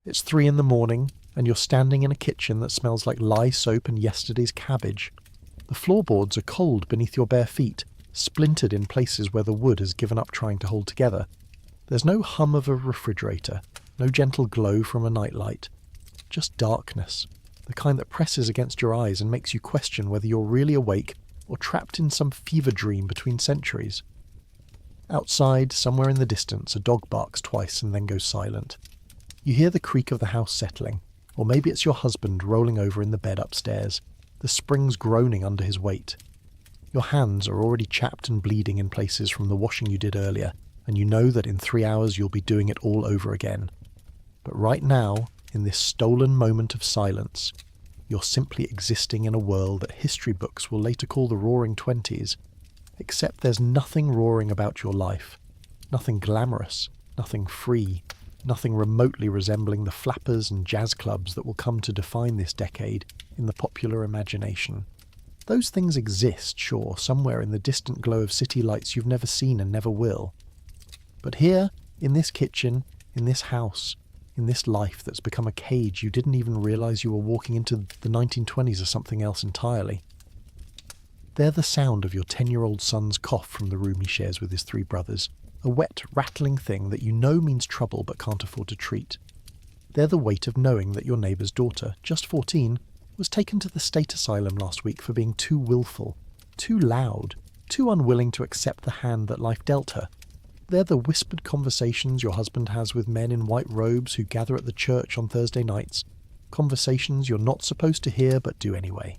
It's 3 in the morning, and you're standing in a kitchen that smells like lye soap and yesterday's cabbage. The floorboards are cold beneath your bare feet, splintered in places where the wood has given up trying to hold together. There's no hum of a refrigerator, no gentle glow from a nightlight. Just darkness, the kind that presses against your eyes and makes you question whether you're really awake or trapped in some fever dream between centuries. Outside, somewhere in the distance, a dog barks twice and then goes silent. You hear the creak of the house settling, or maybe it's your husband rolling over in the bed upstairs, the springs groaning under his weight. Your hands are already chapped and bleeding in places from the washing you did earlier, and you know that in 3 hours you'll be doing it all over again. But right now, in this stolen moment of silence, you're simply existing in a world that history books will later call the Roaring Twenties, except there's nothing roaring about your life, nothing glamorous, nothing free, nothing remotely resembling the flappers and jazz clubs that will come to define this decade in the popular imagination. Those things exist, sure, somewhere in the distant glow of city lights you've never seen and never will. But here, in this kitchen, in this house, in this life that's become a cage, you didn't even realise you were walking into the 1920s or something else entirely. They're the sound of your 10-year-old son's cough from the room he shares with his 3 brothers, a wet, rattling thing that you know means trouble but can't afford to treat. They're the weight of knowing that your neighbour's daughter, just 14, was taken to the state asylum last week for being too willful, too loud, too unwilling to accept the hand that life dealt her. They're the whispered conversations your husband has with men in white robes who gather at the church on Thursday nights, conversations you're not supposed to hear but do anyway.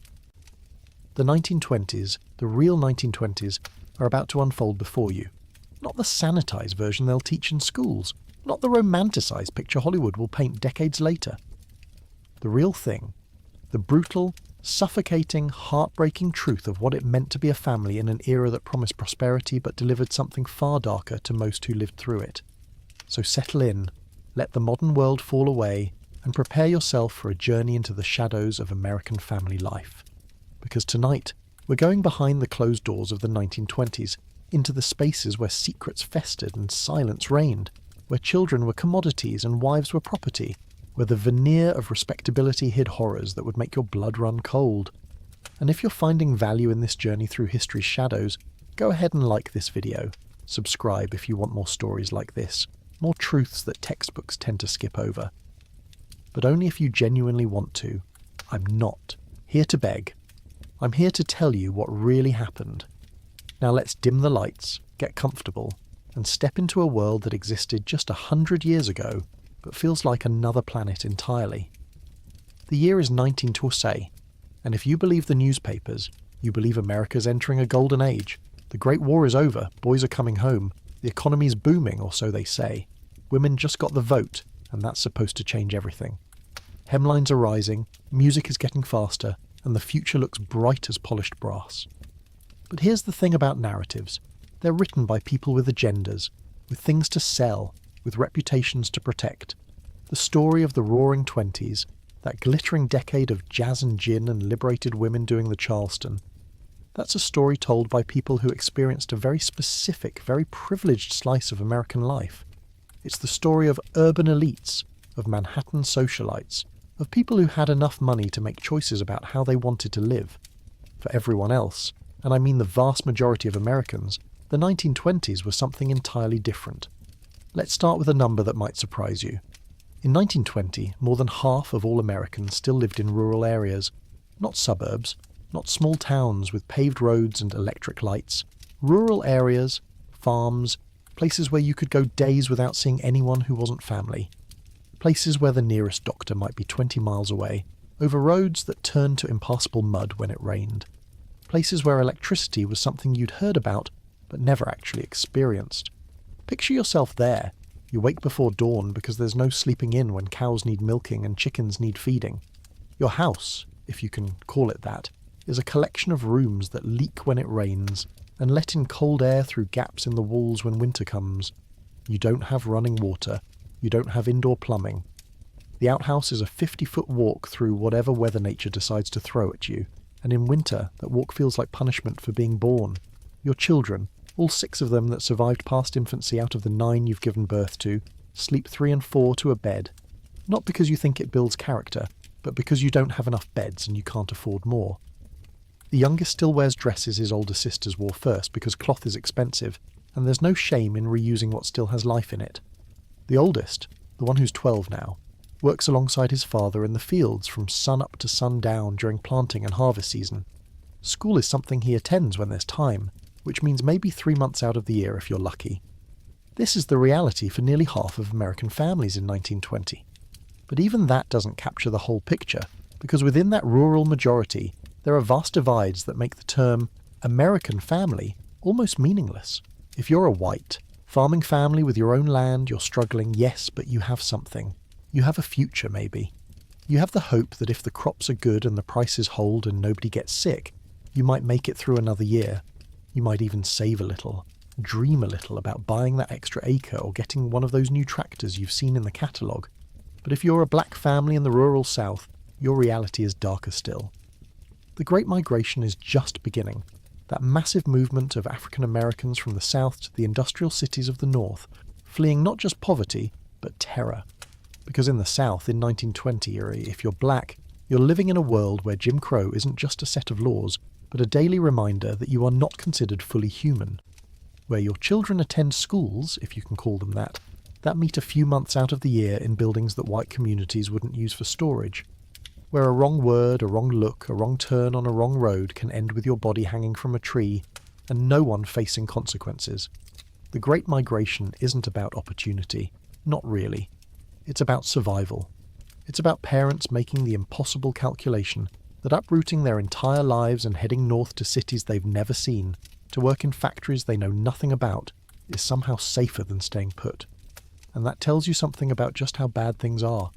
The 1920s, the real 1920s, are about to unfold before you. Not the sanitized version they'll teach in schools, not the romanticized picture Hollywood will paint decades later. The real thing, the brutal, suffocating, heartbreaking truth of what it meant to be a family in an era that promised prosperity but delivered something far darker to most who lived through it. So settle in, let the modern world fall away, and prepare yourself for a journey into the shadows of American family life. Because tonight, we're going behind the closed doors of the 1920s, into the spaces where secrets festered and silence reigned, where children were commodities and wives were property, where the veneer of respectability hid horrors that would make your blood run cold. And if you're finding value in this journey through history's shadows, go ahead and like this video. Subscribe if you want more stories like this, more truths that textbooks tend to skip over. But only if you genuinely want to. I'm not here to beg. I'm here to tell you what really happened. Now let's dim the lights, get comfortable, and step into a world that existed just 100 years ago, but feels like another planet entirely. The year is 1920, and if you believe the newspapers, you believe America's entering a golden age. The Great War is over, boys are coming home, the economy's booming, or so they say. Women just got the vote, and that's supposed to change everything. Hemlines are rising, music is getting faster, and the future looks bright as polished brass. But here's the thing about narratives. They're written by people with agendas, with things to sell, with reputations to protect. The story of the Roaring Twenties, that glittering decade of jazz and gin and liberated women doing the Charleston, that's a story told by people who experienced a very specific, very privileged slice of American life. It's the story of urban elites, of Manhattan socialites, of people who had enough money to make choices about how they wanted to live. For everyone else, and I mean the vast majority of Americans, the 1920s was something entirely different. Let's start with a number that might surprise you. In 1920, more than half of all Americans still lived in rural areas, not suburbs, not small towns with paved roads and electric lights. Rural areas, farms, places where you could go days without seeing anyone who wasn't family. Places where the nearest doctor might be 20 miles away, over roads that turned to impassable mud when it rained. Places where electricity was something you'd heard about, but never actually experienced. Picture yourself there. You wake before dawn because there's no sleeping in when cows need milking and chickens need feeding. Your house, if you can call it that, is a collection of rooms that leak when it rains and let in cold air through gaps in the walls when winter comes. You don't have running water. You don't have indoor plumbing. The outhouse is a 50-foot walk through whatever weather nature decides to throw at you, and in winter that walk feels like punishment for being born. Your children, all 6 of them that survived past infancy out of the 9 you've given birth to, sleep 3 and 4 to a bed. Not because you think it builds character, but because you don't have enough beds and you can't afford more. The youngest still wears dresses his older sisters wore first because cloth is expensive, and there's no shame in reusing what still has life in it. The oldest, the one who's 12 now, works alongside his father in the fields from sun up to sun down during planting and harvest season. School is something he attends when there's time, which means maybe 3 months out of the year if you're lucky. This is the reality for nearly half of American families in 1920. But even that doesn't capture the whole picture, because within that rural majority, there are vast divides that make the term American family almost meaningless. If you're a white, farming family with your own land, you're struggling, yes, but you have something. You have a future, maybe. You have the hope that if the crops are good and the prices hold and nobody gets sick, you might make it through another year. You might even save a little, dream a little about buying that extra acre or getting one of those new tractors you've seen in the catalogue. But if you're a black family in the rural South, your reality is darker still. The Great Migration is just beginning. That massive movement of African Americans from the South to the industrial cities of the North, fleeing not just poverty, but terror. Because in the South, in 1920, if you're black, you're living in a world where Jim Crow isn't just a set of laws, but a daily reminder that you are not considered fully human. Where your children attend schools, if you can call them that meet a few months out of the year in buildings that white communities wouldn't use for storage. Where a wrong word, a wrong look, a wrong turn on a wrong road can end with your body hanging from a tree, and no one facing consequences. The Great Migration isn't about opportunity. Not really. It's about survival. It's about parents making the impossible calculation that uprooting their entire lives and heading north to cities they've never seen, to work in factories they know nothing about, is somehow safer than staying put. And that tells you something about just how bad things are.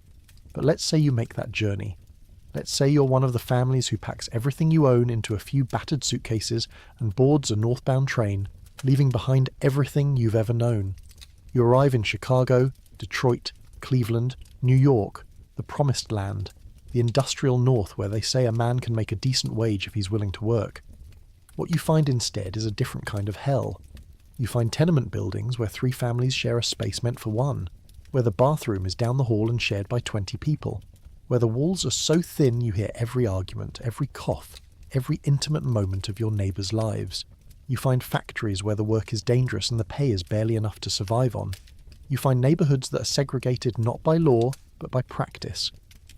But let's say you make that journey. Let's say you're one of the families who packs everything you own into a few battered suitcases and boards a northbound train, leaving behind everything you've ever known. You arrive in Chicago, Detroit, Cleveland, New York, the promised land, the industrial north where they say a man can make a decent wage if he's willing to work. What you find instead is a different kind of hell. You find tenement buildings where 3 families share a space meant for one, where the bathroom is down the hall and shared by 20 people, where the walls are so thin you hear every argument, every cough, every intimate moment of your neighbours' lives. You find factories where the work is dangerous and the pay is barely enough to survive on. You find neighbourhoods that are segregated not by law, but by practice,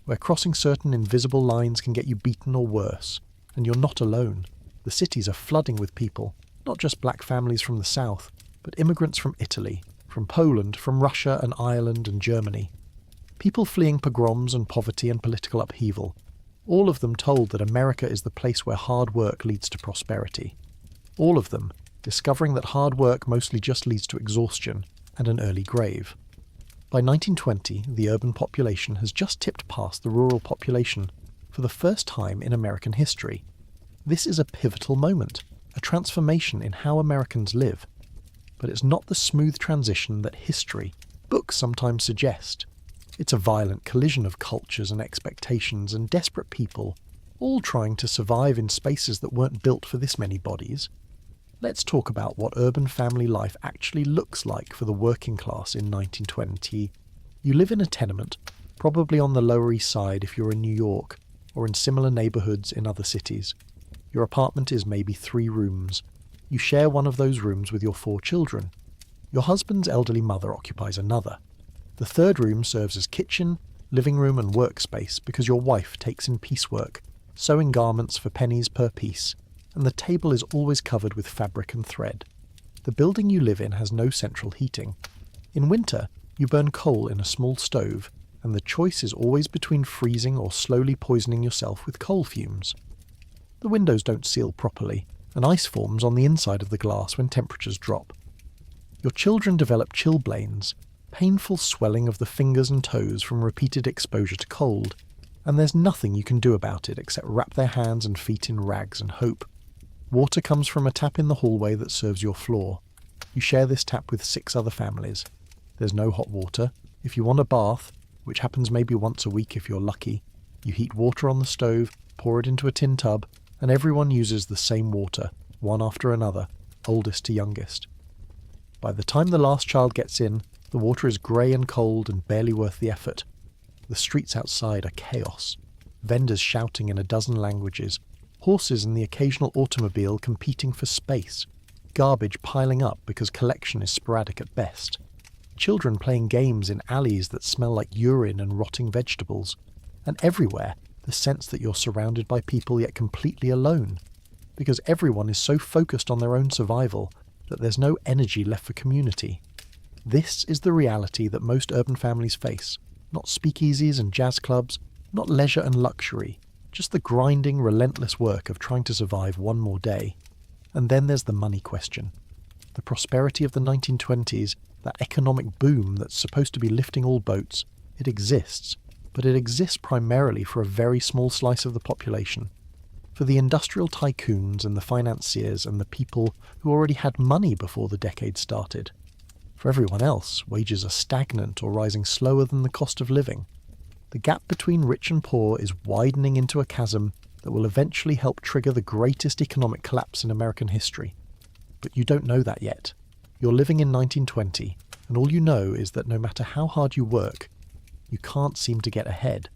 where crossing certain invisible lines can get you beaten or worse, and you're not alone. The cities are flooding with people, not just black families from the South, but immigrants from Italy, from Poland, from Russia and Ireland and Germany. People fleeing pogroms and poverty and political upheaval, all of them told that America is the place where hard work leads to prosperity. All of them discovering that hard work mostly just leads to exhaustion and an early grave. By 1920, the urban population has just tipped past the rural population for the first time in American history. This is a pivotal moment, a transformation in how Americans live. But it's not the smooth transition that history, books sometimes suggest. It's a violent collision of cultures and expectations and desperate people, all trying to survive in spaces that weren't built for this many bodies. Let's talk about what urban family life actually looks like for the working class in 1920. You live in a tenement, probably on the Lower East Side if you're in New York, or in similar neighbourhoods in other cities. Your apartment is maybe 3 rooms. You share one of those rooms with your 4 children. Your husband's elderly mother occupies another. The 3rd room serves as kitchen, living room and workspace because your wife takes in piecework, sewing garments for pennies per piece, and the table is always covered with fabric and thread. The building you live in has no central heating. In winter, you burn coal in a small stove, and the choice is always between freezing or slowly poisoning yourself with coal fumes. The windows don't seal properly, and ice forms on the inside of the glass when temperatures drop. Your children develop chilblains, painful swelling of the fingers and toes from repeated exposure to cold, and there's nothing you can do about it except wrap their hands and feet in rags and hope. Water comes from a tap in the hallway that serves your floor. You share this tap with 6 other families. There's no hot water. If you want a bath, which happens maybe once a week if you're lucky, you heat water on the stove, pour it into a tin tub, and everyone uses the same water, one after another, oldest to youngest. By the time the last child gets in, the water is grey and cold and barely worth the effort. The streets outside are chaos. Vendors shouting in a dozen languages. Horses and the occasional automobile competing for space. Garbage piling up because collection is sporadic at best. Children playing games in alleys that smell like urine and rotting vegetables. And everywhere, the sense that you're surrounded by people yet completely alone. Because everyone is so focused on their own survival that there's no energy left for community. This is the reality that most urban families face. Not speakeasies and jazz clubs, not leisure and luxury, just the grinding, relentless work of trying to survive one more day. And then there's the money question. The prosperity of the 1920s, that economic boom that's supposed to be lifting all boats, it exists, but it exists primarily for a very small slice of the population. For the industrial tycoons and the financiers and the people who already had money before the decade started. For everyone else, wages are stagnant or rising slower than the cost of living. The gap between rich and poor is widening into a chasm that will eventually help trigger the greatest economic collapse in American history. But you don't know that yet. You're living in 1920, and all you know is that no matter how hard you work, you can't seem to get ahead.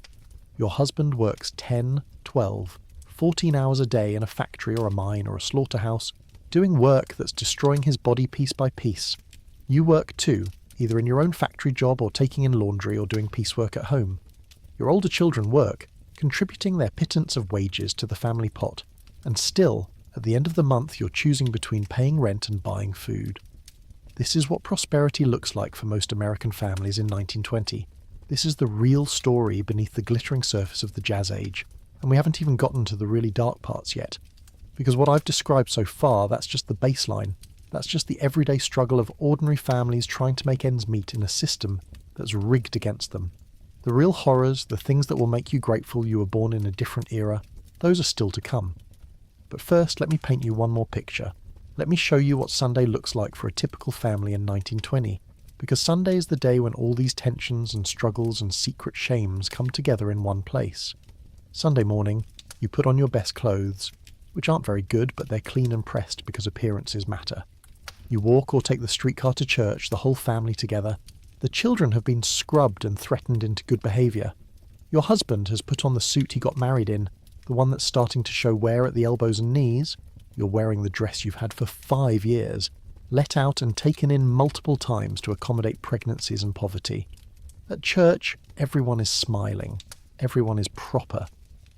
Your husband works 10, 12, 14 hours a day in a factory or a mine or a slaughterhouse, doing work that's destroying his body piece by piece. You work too, either in your own factory job or taking in laundry or doing piecework at home. Your older children work, contributing their pittance of wages to the family pot, and still, at the end of the month, you're choosing between paying rent and buying food. This is what prosperity looks like for most American families in 1920. This is the real story beneath the glittering surface of the Jazz Age, and we haven't even gotten to the really dark parts yet. Because what I've described so far, that's just the baseline. That's just the everyday struggle of ordinary families trying to make ends meet in a system that's rigged against them. The real horrors, the things that will make you grateful you were born in a different era, those are still to come. But first, let me paint you one more picture. Let me show you what Sunday looks like for a typical family in 1920, because Sunday is the day when all these tensions and struggles and secret shames come together in one place. Sunday morning, you put on your best clothes, which aren't very good, but they're clean and pressed because appearances matter. You walk or take the streetcar to church, the whole family together. The children have been scrubbed and threatened into good behaviour. Your husband has put on the suit he got married in, the one that's starting to show wear at the elbows and knees. You're wearing the dress you've had for 5 years, let out and taken in multiple times to accommodate pregnancies and poverty. At church, everyone is smiling. Everyone is proper.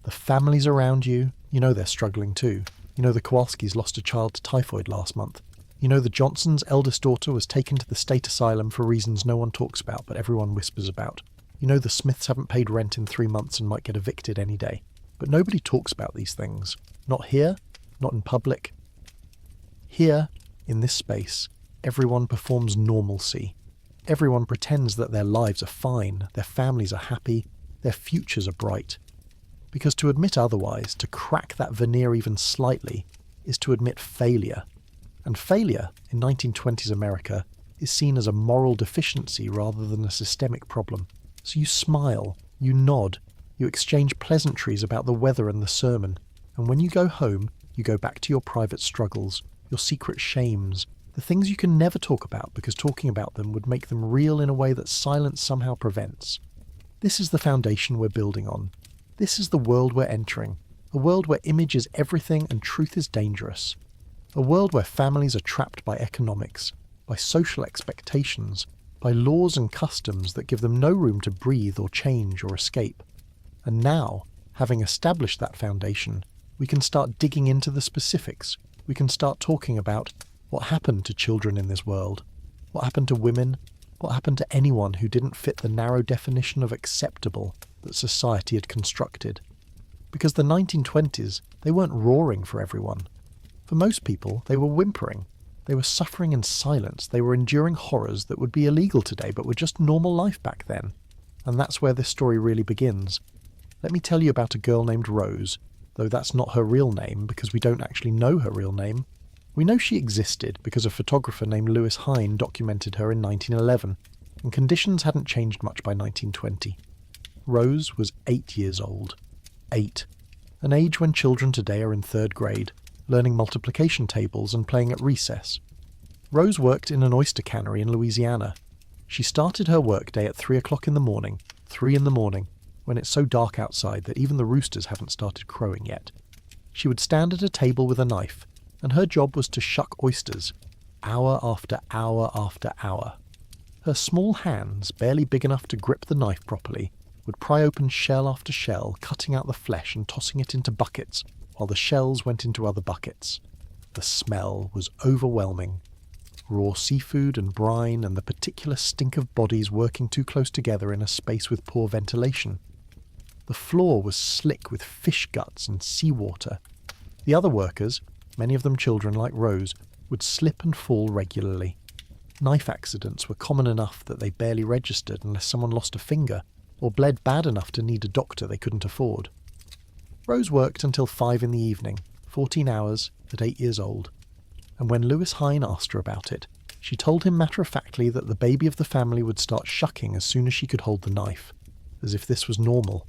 The families around you, you know they're struggling too. You know the Kowalskis lost a child to typhoid last month. You know the Johnsons' eldest daughter was taken to the state asylum for reasons no one talks about but everyone whispers about. You know the Smiths haven't paid rent in 3 months and might get evicted any day. But nobody talks about these things. Not here, not in public. Here, in this space, everyone performs normalcy. Everyone pretends that their lives are fine, their families are happy, their futures are bright. Because to admit otherwise, to crack that veneer even slightly, is to admit failure. And failure, in 1920s America, is seen as a moral deficiency rather than a systemic problem. So you smile, you nod, you exchange pleasantries about the weather and the sermon, and when you go home, you go back to your private struggles, your secret shames, the things you can never talk about because talking about them would make them real in a way that silence somehow prevents. This is the foundation we're building on. This is the world we're entering, a world where image is everything and truth is dangerous. A world where families are trapped by economics, by social expectations, by laws and customs that give them no room to breathe or change or escape. And now, having established that foundation, we can start digging into the specifics. We can start talking about what happened to children in this world, what happened to women, what happened to anyone who didn't fit the narrow definition of acceptable that society had constructed. Because the 1920s, they weren't roaring for everyone. For most people, they were whimpering. They were suffering in silence. They were enduring horrors that would be illegal today but were just normal life back then. And that's where this story really begins. Let me tell you about a girl named Rose, though that's not her real name because we don't actually know her real name. We know she existed because a photographer named Lewis Hine documented her in 1911, and conditions hadn't changed much by 1920. Rose was 8 years old. 8. An age when children today are in 3rd grade, learning multiplication tables and playing at recess. Rose worked in an oyster cannery in Louisiana. She started her workday at 3 o'clock in the morning, 3 in the morning, when it's so dark outside that even the roosters haven't started crowing yet. She would stand at a table with a knife, and her job was to shuck oysters, hour after hour after hour. Her small hands, barely big enough to grip the knife properly, would pry open shell after shell, cutting out the flesh and tossing it into buckets, while the shells went into other buckets. The smell was overwhelming. Raw seafood and brine and the particular stink of bodies working too close together in a space with poor ventilation. The floor was slick with fish guts and seawater. The other workers, many of them children like Rose, would slip and fall regularly. Knife accidents were common enough that they barely registered unless someone lost a finger or bled bad enough to need a doctor they couldn't afford. Rose worked until 5 in the evening, 14 hours at 8 years old. And when Lewis Hine asked her about it, she told him matter-of-factly that the baby of the family would start shucking as soon as she could hold the knife, as if this was normal,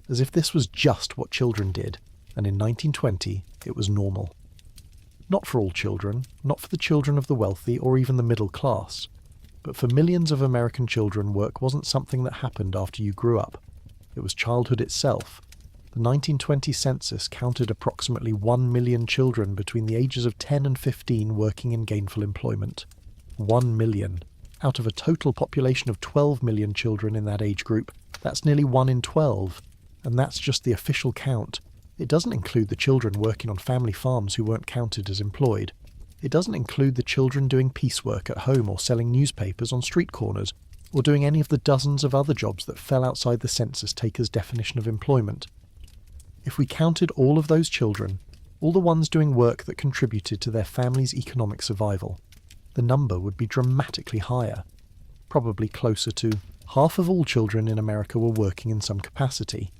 as if this was just what children did, and in 1920 it was normal. Not for all children, not for the children of the wealthy or even the middle class, but for millions of American children, work wasn't something that happened after you grew up. It was childhood itself. The 1920 census counted approximately 1 million children between the ages of 10 and 15 working in gainful employment. 1 million. Out of a total population of 12 million children in that age group, that's nearly 1 in 12. And that's just the official count. It doesn't include the children working on family farms who weren't counted as employed. It doesn't include the children doing piecework at home or selling newspapers on street corners, or doing any of the dozens of other jobs that fell outside the census taker's definition of employment. If we counted all of those children, all the ones doing work that contributed to their family's economic survival, the number would be dramatically higher. Probably closer to half of all children in America were working in some capacity.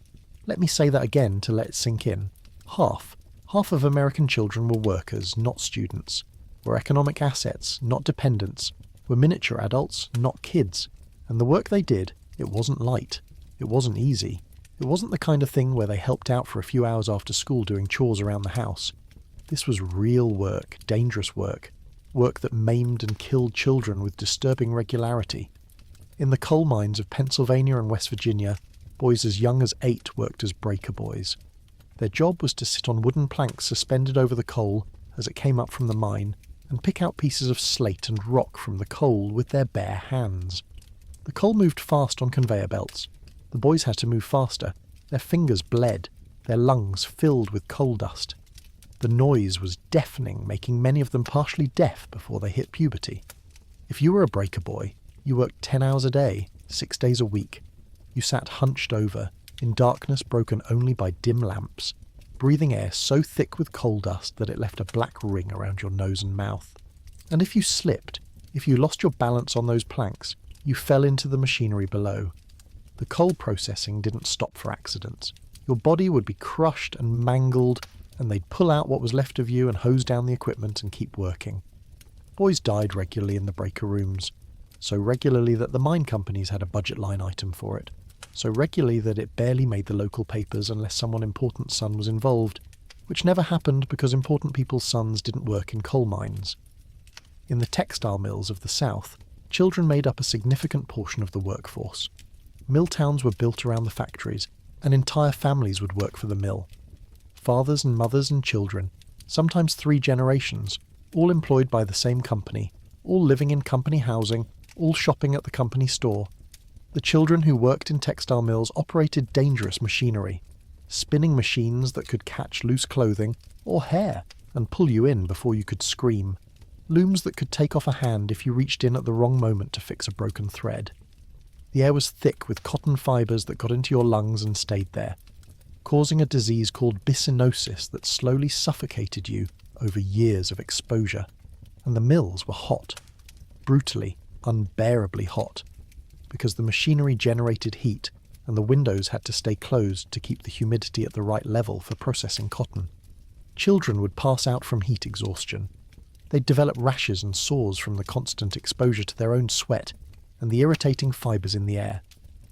Let me say that again to let it sink in. Half. Half of American children were workers, not students, were economic assets, not dependents, were miniature adults, not kids. And the work they did, it wasn't light. It wasn't easy. It wasn't the kind of thing where they helped out for a few hours after school doing chores around the house. This was real work, dangerous work, work that maimed and killed children with disturbing regularity. In the coal mines of Pennsylvania and West Virginia, boys as young as 8 worked as breaker boys. Their job was to sit on wooden planks suspended over the coal as it came up from the mine and pick out pieces of slate and rock from the coal with their bare hands. The coal moved fast on conveyor belts. The boys had to move faster. Their fingers bled, their lungs filled with coal dust. The noise was deafening, making many of them partially deaf before they hit puberty. If you were a breaker boy, you worked 10 hours a day, 6 days a week. You sat hunched over, in darkness broken only by dim lamps, breathing air so thick with coal dust that it left a black ring around your nose and mouth. And if you slipped, if you lost your balance on those planks, you fell into the machinery below. The coal processing didn't stop for accidents. Your body would be crushed and mangled, and they'd pull out what was left of you and hose down the equipment and keep working. Boys died regularly in the breaker rooms, so regularly that the mine companies had a budget line item for it, so regularly that it barely made the local papers unless someone important's son was involved, which never happened because important people's sons didn't work in coal mines. In the textile mills of the South, children made up a significant portion of the workforce. Mill towns were built around the factories, and entire families would work for the mill. Fathers and mothers and children, sometimes 3 generations, all employed by the same company, all living in company housing, all shopping at the company store. The children who worked in textile mills operated dangerous machinery, spinning machines that could catch loose clothing or hair and pull you in before you could scream, looms that could take off a hand if you reached in at the wrong moment to fix a broken thread. The air was thick with cotton fibres that got into your lungs and stayed there, causing a disease called bicynosis that slowly suffocated you over years of exposure. And the mills were hot, brutally, unbearably hot, because the machinery generated heat and the windows had to stay closed to keep the humidity at the right level for processing cotton. Children would pass out from heat exhaustion. They'd develop rashes and sores from the constant exposure to their own sweat and the irritating fibres in the air.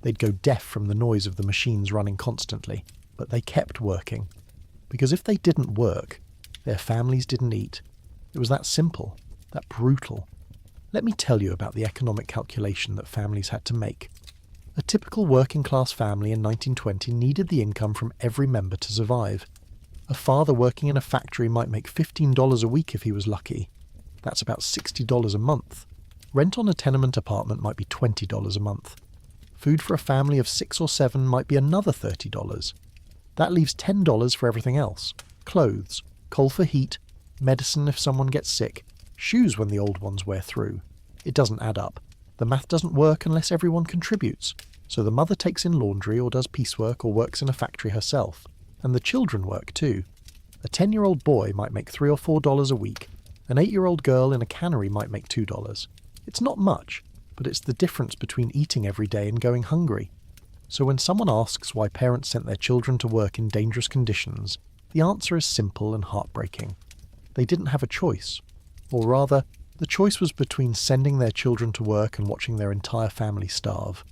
They'd go deaf from the noise of the machines running constantly, but they kept working. Because if they didn't work, their families didn't eat. It was that simple, that brutal. Let me tell you about the economic calculation that families had to make. A typical working-class family in 1920 needed the income from every member to survive. A father working in a factory might make $15 a week if he was lucky. That's about $60 a month. Rent on a tenement apartment might be $20 a month. Food for a family of 6 or 7 might be another $30. That leaves $10 for everything else. Clothes, coal for heat, medicine if someone gets sick, shoes when the old ones wear through. It doesn't add up. The math doesn't work unless everyone contributes. So the mother takes in laundry or does piecework or works in a factory herself. And the children work too. A 10-year-old boy might make $3 or $4 a week. An 8-year-old girl in a cannery might make $2. It's not much, but it's the difference between eating every day and going hungry. So when someone asks why parents sent their children to work in dangerous conditions, the answer is simple and heartbreaking. They didn't have a choice. Or rather, the choice was between sending their children to work and watching their entire family starve.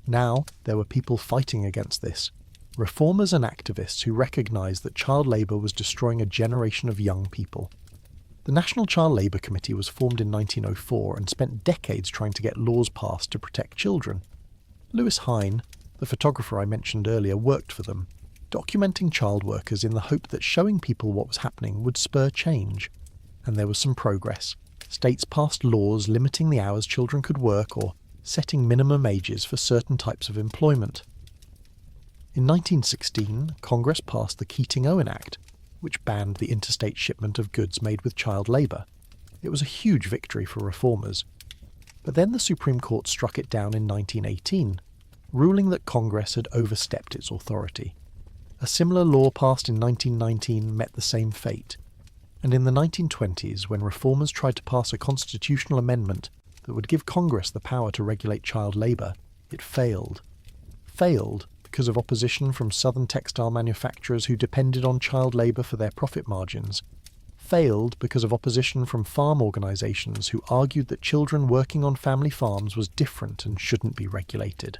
Now, there were people fighting against this. Reformers and activists who recognised that child labour was destroying a generation of young people. The National Child Labour Committee was formed in 1904 and spent decades trying to get laws passed to protect children. Lewis Hine, the photographer I mentioned earlier, worked for them, documenting child workers in the hope that showing people what was happening would spur change. And there was some progress. States passed laws limiting the hours children could work or setting minimum ages for certain types of employment. In 1916, Congress passed the Keating-Owen Act, which banned the interstate shipment of goods made with child labour. It was a huge victory for reformers. But then the Supreme Court struck it down in 1918, ruling that Congress had overstepped its authority. A similar law passed in 1919 met the same fate. And in the 1920s, when reformers tried to pass a constitutional amendment that would give Congress the power to regulate child labour, it failed. Failed because of opposition from southern textile manufacturers who depended on child labour for their profit margins. Failed because of opposition from farm organisations who argued that children working on family farms was different and shouldn't be regulated.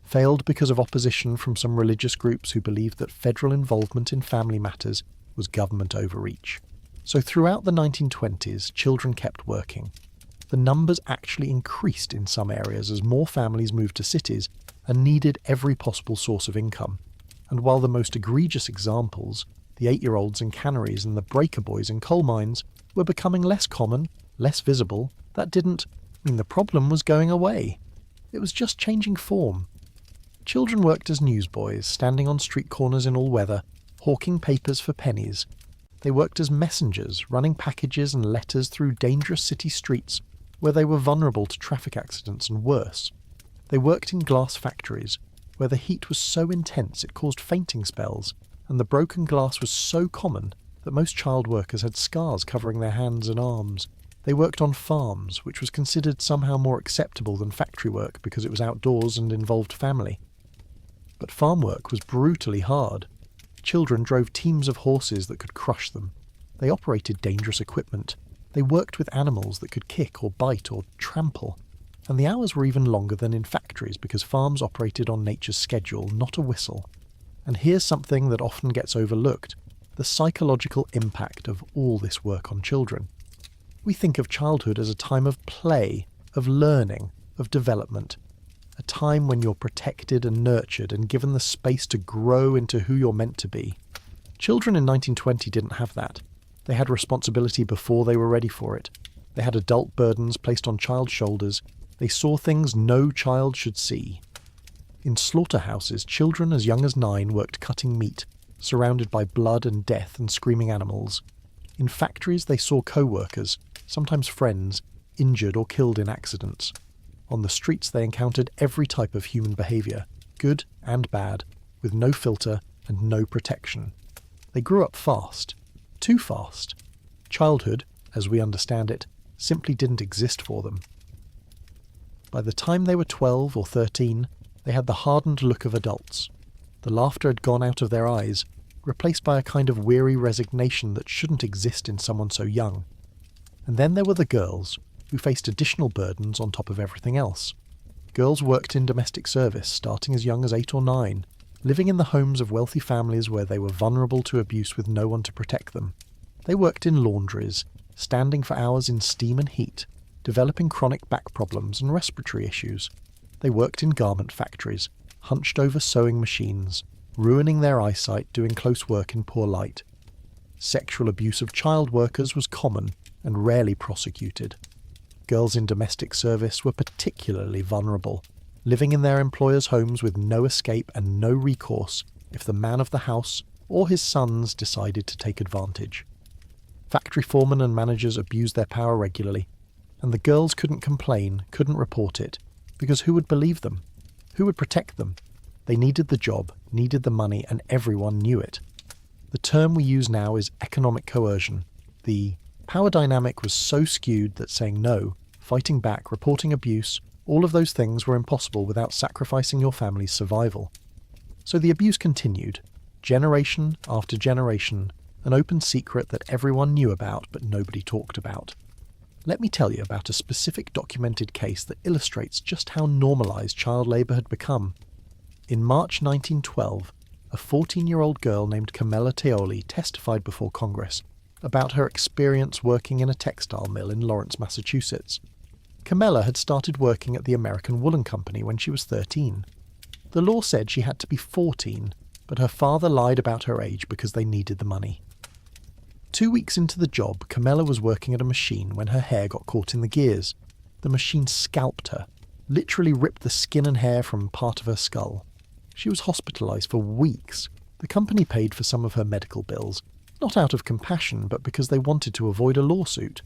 Failed because of opposition from some religious groups who believed that federal involvement in family matters was government overreach. So throughout the 1920s, children kept working. The numbers actually increased in some areas as more families moved to cities and needed every possible source of income. And while the most egregious examples, the 8-year-olds in canneries and the breaker boys in coal mines, were becoming less common, less visible, that didn't mean the problem was going away. It was just changing form. Children worked as newsboys, standing on street corners in all weather, hawking papers for pennies. They worked as messengers, running packages and letters through dangerous city streets where they were vulnerable to traffic accidents and worse. They worked in glass factories, where the heat was so intense it caused fainting spells, and the broken glass was so common that most child workers had scars covering their hands and arms. They worked on farms, which was considered somehow more acceptable than factory work because it was outdoors and involved family. But farm work was brutally hard. Children drove teams of horses that could crush them. They operated dangerous equipment. They worked with animals that could kick or bite or trample. And the hours were even longer than in factories because farms operated on nature's schedule, not a whistle. And here's something that often gets overlooked: the psychological impact of all this work on children. We think of childhood as a time of play, of learning, of development. A time when you're protected and nurtured and given the space to grow into who you're meant to be. Children in 1920 didn't have that. They had responsibility before they were ready for it. They had adult burdens placed on child shoulders. They saw things no child should see. In slaughterhouses, children as young as 9 worked cutting meat, surrounded by blood and death and screaming animals. In factories, they saw co-workers, sometimes friends, injured or killed in accidents. On the streets, they encountered every type of human behaviour, good and bad, with no filter and no protection. They grew up fast. Too fast. Childhood, as we understand it, simply didn't exist for them. By the time they were 12 or 13, they had the hardened look of adults. The laughter had gone out of their eyes, replaced by a kind of weary resignation that shouldn't exist in someone so young. And then there were the girls, who faced additional burdens on top of everything else. Girls worked in domestic service, starting as young as 8 or 9, living in the homes of wealthy families where they were vulnerable to abuse with no one to protect them. They worked in laundries, standing for hours in steam and heat, developing chronic back problems and respiratory issues. They worked in garment factories, hunched over sewing machines, ruining their eyesight doing close work in poor light. Sexual abuse of child workers was common and rarely prosecuted. Girls in domestic service were particularly vulnerable, living in their employers' homes with no escape and no recourse if the man of the house or his sons decided to take advantage. Factory foremen and managers abused their power regularly, and the girls couldn't complain, couldn't report it, because who would believe them? Who would protect them? They needed the job, needed the money, and everyone knew it. The term we use now is economic coercion. The power dynamic was so skewed that saying no, fighting back, reporting abuse, all of those things were impossible without sacrificing your family's survival. So the abuse continued, generation after generation, an open secret that everyone knew about but nobody talked about. Let me tell you about a specific documented case that illustrates just how normalised child labour had become. In March 1912, a 14-year-old girl named Camilla Teoli testified before Congress about her experience working in a textile mill in Lawrence, Massachusetts. Camilla had started working at the American Woolen Company when she was 13. The law said she had to be 14, but her father lied about her age because they needed the money. 2 weeks into the job, Camilla was working at a machine when her hair got caught in the gears. The machine scalped her, literally ripped the skin and hair from part of her skull. She was hospitalised for weeks. The company paid for some of her medical bills, not out of compassion, but because they wanted to avoid a lawsuit.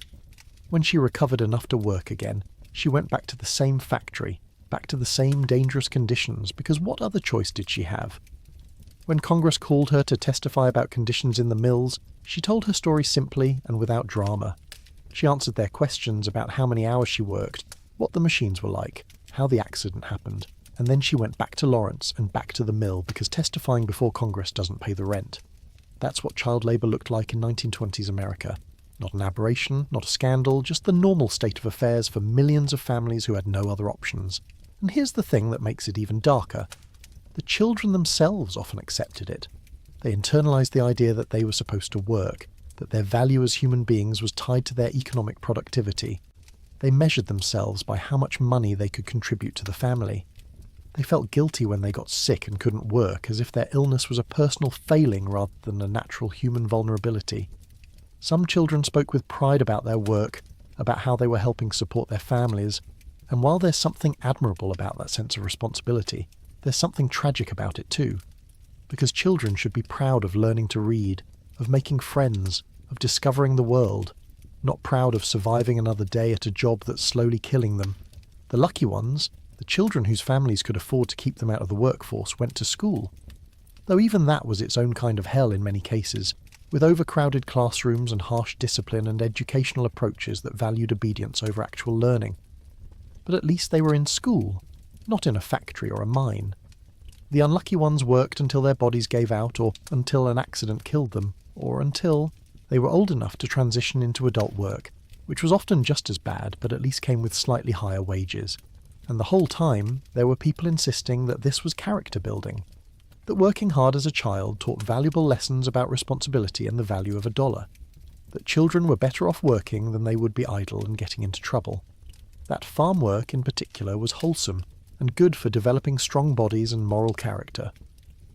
When she recovered enough to work again, she went back to the same factory, back to the same dangerous conditions, because what other choice did she have? When Congress called her to testify about conditions in the mills, she told her story simply and without drama. She answered their questions about how many hours she worked, what the machines were like, how the accident happened, and then she went back to Lawrence and back to the mill because testifying before Congress doesn't pay the rent. That's what child labour looked like in 1920s America. Not an aberration, not a scandal, just the normal state of affairs for millions of families who had no other options. And here's the thing that makes it even darker. The children themselves often accepted it. They internalised the idea that they were supposed to work, that their value as human beings was tied to their economic productivity. They measured themselves by how much money they could contribute to the family. They felt guilty when they got sick and couldn't work, as if their illness was a personal failing rather than a natural human vulnerability. Some children spoke with pride about their work, about how they were helping support their families, and while there's something admirable about that sense of responsibility, there's something tragic about it too. Because children should be proud of learning to read, of making friends, of discovering the world, not proud of surviving another day at a job that's slowly killing them. The lucky ones, the children whose families could afford to keep them out of the workforce, went to school. Though even that was its own kind of hell in many cases, with overcrowded classrooms and harsh discipline and educational approaches that valued obedience over actual learning. But at least they were in school, not in a factory or a mine. The unlucky ones worked until their bodies gave out, or until an accident killed them, or until they were old enough to transition into adult work, which was often just as bad, but at least came with slightly higher wages. And the whole time, there were people insisting that this was character building, that working hard as a child taught valuable lessons about responsibility and the value of a dollar, that children were better off working than they would be idle and getting into trouble, that farm work in particular was wholesome and good for developing strong bodies and moral character.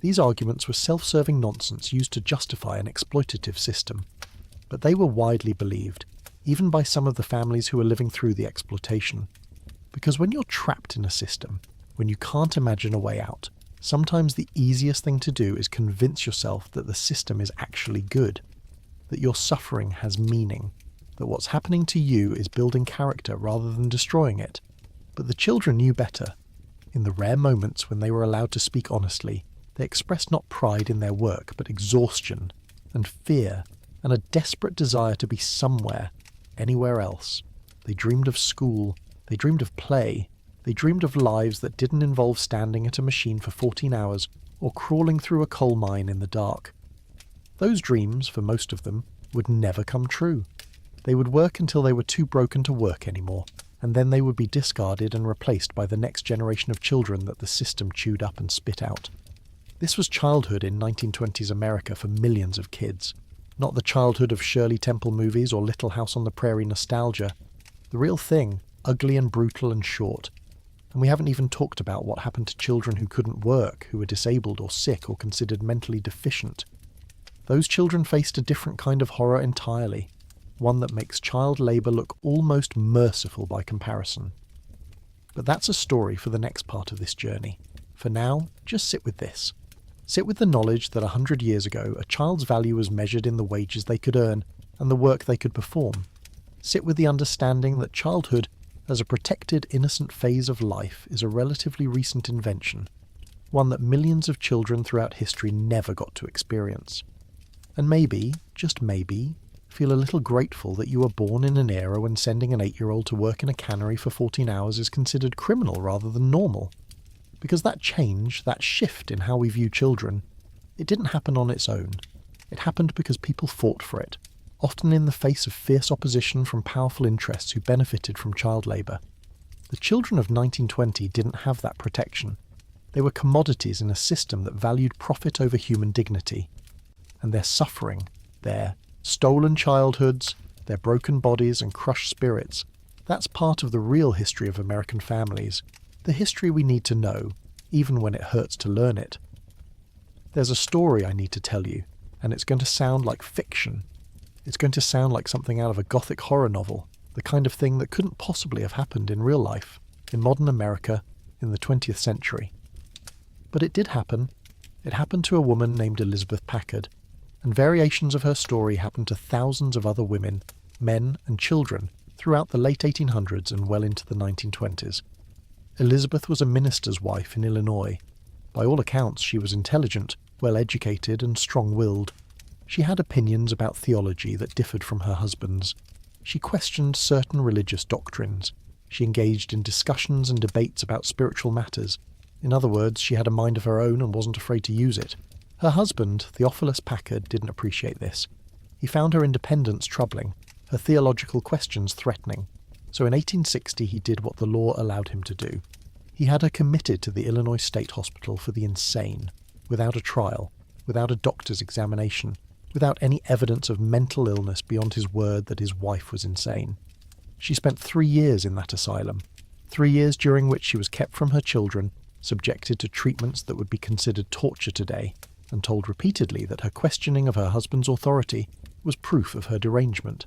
These arguments were self-serving nonsense used to justify an exploitative system, but they were widely believed, even by some of the families who were living through the exploitation. Because when you're trapped in a system, when you can't imagine a way out, sometimes the easiest thing to do is convince yourself that the system is actually good, that your suffering has meaning, that what's happening to you is building character rather than destroying it. But the children knew better. In the rare moments when they were allowed to speak honestly, they expressed not pride in their work, but exhaustion and fear and a desperate desire to be somewhere, anywhere else. They dreamed of school, they dreamed of play, they dreamed of lives that didn't involve standing at a machine for 14 hours or crawling through a coal mine in the dark. Those dreams, for most of them, would never come true. They would work until they were too broken to work anymore, and then they would be discarded and replaced by the next generation of children that the system chewed up and spit out. This was childhood in 1920s America for millions of kids. Not the childhood of Shirley Temple movies or Little House on the Prairie nostalgia. The real thing, ugly and brutal and short. And we haven't even talked about what happened to children who couldn't work, who were disabled or sick or considered mentally deficient. Those children faced a different kind of horror entirely, one that makes child labour look almost merciful by comparison. But that's a story for the next part of this journey. For now, just sit with this. Sit with the knowledge that 100 years ago, a child's value was measured in the wages they could earn and the work they could perform. Sit with the understanding that childhood, as a protected, innocent phase of life, is a relatively recent invention, one that millions of children throughout history never got to experience. And maybe, just maybe, feel a little grateful that you were born in an era when sending an 8-year-old to work in a cannery for 14 hours is considered criminal rather than normal. Because that change, that shift in how we view children, it didn't happen on its own. It happened because people fought for it, often in the face of fierce opposition from powerful interests who benefited from child labour. The children of 1920 didn't have that protection. They were commodities in a system that valued profit over human dignity. And their suffering, their stolen childhoods, their broken bodies and crushed spirits, that's part of the real history of American families, the history we need to know, even when it hurts to learn it. There's a story I need to tell you, and it's going to sound like fiction. It's going to sound like something out of a gothic horror novel, the kind of thing that couldn't possibly have happened in real life, in modern America, in the 20th century. But it did happen. It happened to a woman named Elizabeth Packard, and variations of her story happened to thousands of other women, men and children throughout the late 1800s and well into the 1920s. Elizabeth was a minister's wife in Illinois. By all accounts, she was intelligent, well-educated and strong-willed. She had opinions about theology that differed from her husband's. She questioned certain religious doctrines. She engaged in discussions and debates about spiritual matters. In other words, she had a mind of her own and wasn't afraid to use it. Her husband, Theophilus Packard, didn't appreciate this. He found her independence troubling, her theological questions threatening. So in 1860 he did what the law allowed him to do. He had her committed to the Illinois State Hospital for the insane, without a trial, without a doctor's examination, without any evidence of mental illness beyond his word that his wife was insane. She spent 3 years in that asylum, 3 years during which she was kept from her children, subjected to treatments that would be considered torture today, and told repeatedly that her questioning of her husband's authority was proof of her derangement.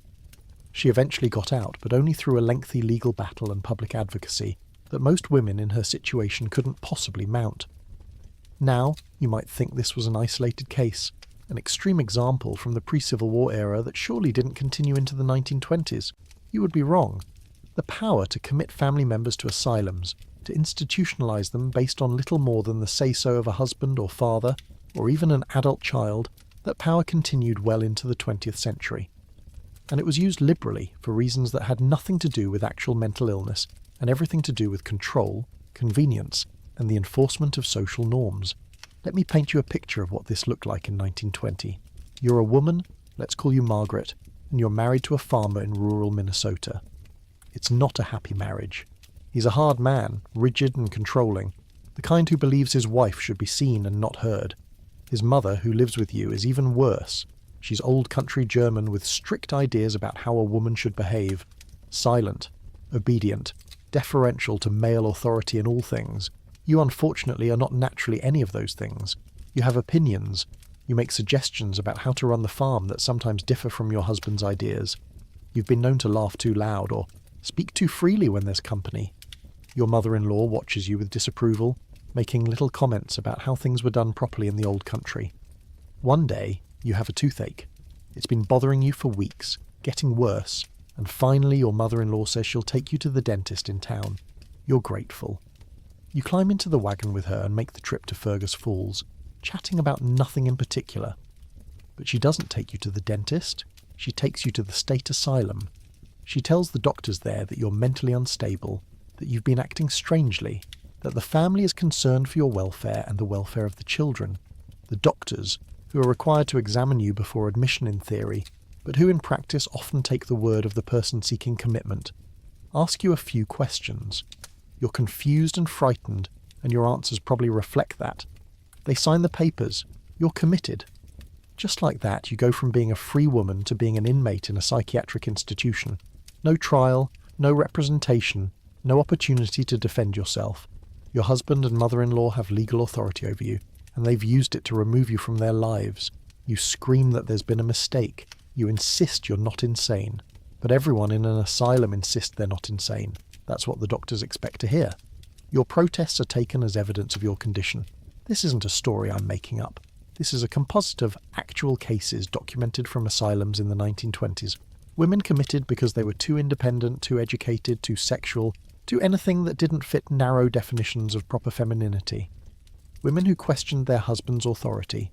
She eventually got out, but only through a lengthy legal battle and public advocacy that most women in her situation couldn't possibly mount. Now, you might think this was an isolated case, an extreme example from the pre-Civil War era that surely didn't continue into the 1920s. You would be wrong. The power to commit family members to asylums, to institutionalize them based on little more than the say-so of a husband or father, or even an adult child, that power continued well into the 20th century. And it was used liberally for reasons that had nothing to do with actual mental illness and everything to do with control, convenience, and the enforcement of social norms. Let me paint you a picture of what this looked like in 1920. You're a woman, let's call you Margaret, and you're married to a farmer in rural Minnesota. It's not a happy marriage. He's a hard man, rigid and controlling, the kind who believes his wife should be seen and not heard. His mother, who lives with you, is even worse. She's old country German with strict ideas about how a woman should behave. Silent, obedient, deferential to male authority in all things. You unfortunately are not naturally any of those things. You have opinions. You make suggestions about how to run the farm that sometimes differ from your husband's ideas. You've been known to laugh too loud or speak too freely when there's company. Your mother-in-law watches you with disapproval, making little comments about how things were done properly in the old country. One day, you have a toothache. It's been bothering you for weeks, getting worse, and finally your mother-in-law says she'll take you to the dentist in town. You're grateful. You climb into the wagon with her and make the trip to Fergus Falls, chatting about nothing in particular. But she doesn't take you to the dentist. She takes you to the state asylum. She tells the doctors there that you're mentally unstable, that you've been acting strangely, that the family is concerned for your welfare and the welfare of the children. The doctors, who are required to examine you before admission in theory, but who in practice often take the word of the person seeking commitment, ask you a few questions. You're confused and frightened, and your answers probably reflect that. They sign the papers. You're committed. Just like that, you go from being a free woman to being an inmate in a psychiatric institution. No trial, no representation, No opportunity to defend yourself. Your husband and mother-in-law have legal authority over you, and they've used it to remove you from their lives. You scream that there's been a mistake. You insist you're not insane. But everyone in an asylum insists they're not insane. That's what the doctors expect to hear. Your protests are taken as evidence of your condition. This isn't a story I'm making up. This is a composite of actual cases documented from asylums in the 1920s. Women committed because they were too independent, too educated, too sexual, too anything that didn't fit narrow definitions of proper femininity. Women who questioned their husband's authority.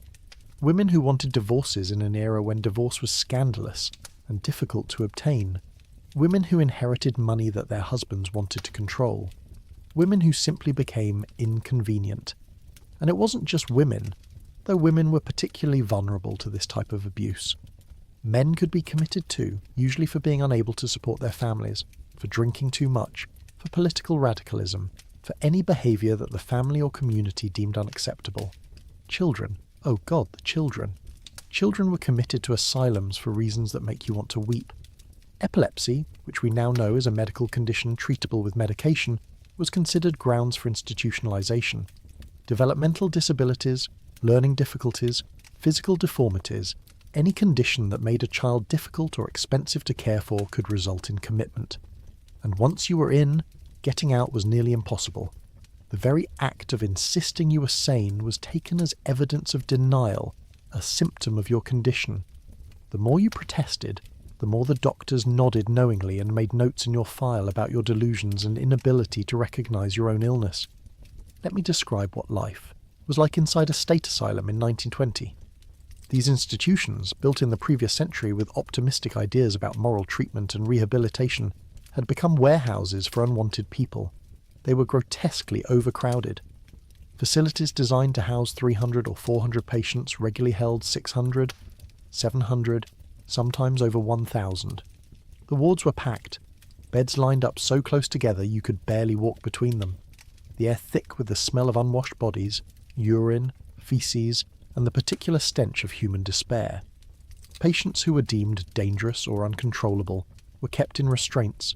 Women who wanted divorces in an era when divorce was scandalous and difficult to obtain. Women who inherited money that their husbands wanted to control. Women who simply became inconvenient. And it wasn't just women, though women were particularly vulnerable to this type of abuse. Men could be committed too, usually for being unable to support their families, for drinking too much, for political radicalism, for any behaviour that the family or community deemed unacceptable. Children, oh God, the children. Children were committed to asylums for reasons that make you want to weep. Epilepsy, which we now know is a medical condition treatable with medication, was considered grounds for institutionalization. Developmental disabilities, learning difficulties, physical deformities, any condition that made a child difficult or expensive to care for could result in commitment. And once you were in, getting out was nearly impossible. The very act of insisting you were sane was taken as evidence of denial, a symptom of your condition. The more you protested, the more the doctors nodded knowingly and made notes in your file about your delusions and inability to recognize your own illness. Let me describe what life was like inside a state asylum in 1920. These institutions, built in the previous century with optimistic ideas about moral treatment and rehabilitation, had become warehouses for unwanted people. They were grotesquely overcrowded. Facilities designed to house 300 or 400 patients regularly held 600, 700, sometimes over 1,000. The wards were packed, beds lined up so close together you could barely walk between them. The air thick with the smell of unwashed bodies, urine, feces, and the particular stench of human despair. Patients who were deemed dangerous or uncontrollable were kept in restraints,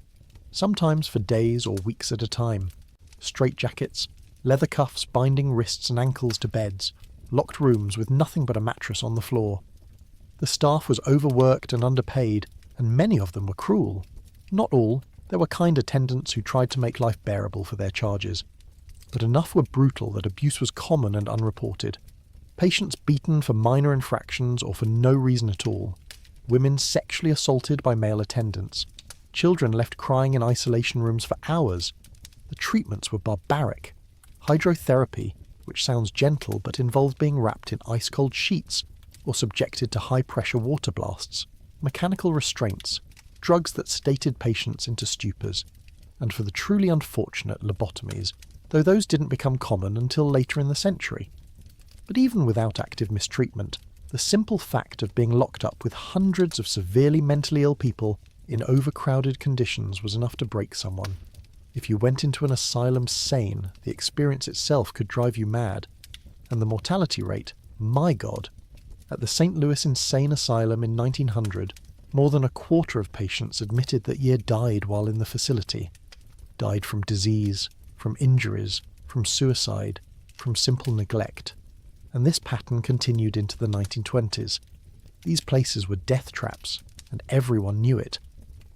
sometimes for days or weeks at a time. Straitjackets, leather cuffs binding wrists and ankles to beds, locked rooms with nothing but a mattress on the floor. The staff was overworked and underpaid, and many of them were cruel. Not all. There were kind attendants who tried to make life bearable for their charges. But enough were brutal that abuse was common and unreported. Patients beaten for minor infractions or for no reason at all. Women sexually assaulted by male attendants. Children left crying in isolation rooms for hours. The treatments were barbaric. Hydrotherapy, which sounds gentle but involved being wrapped in ice-cold sheets or subjected to high-pressure water blasts. Mechanical restraints, drugs that sedated patients into stupors. And for the truly unfortunate, lobotomies, though those didn't become common until later in the century. But even without active mistreatment, the simple fact of being locked up with hundreds of severely mentally ill people in overcrowded conditions was enough to break someone. If you went into an asylum sane, the experience itself could drive you mad. And the mortality rate, my God. At the St. Louis Insane Asylum in 1900, more than a quarter of patients admitted that year died while in the facility. Died from disease, from injuries, from suicide, from simple neglect. And this pattern continued into the 1920s. These places were death traps, and everyone knew it.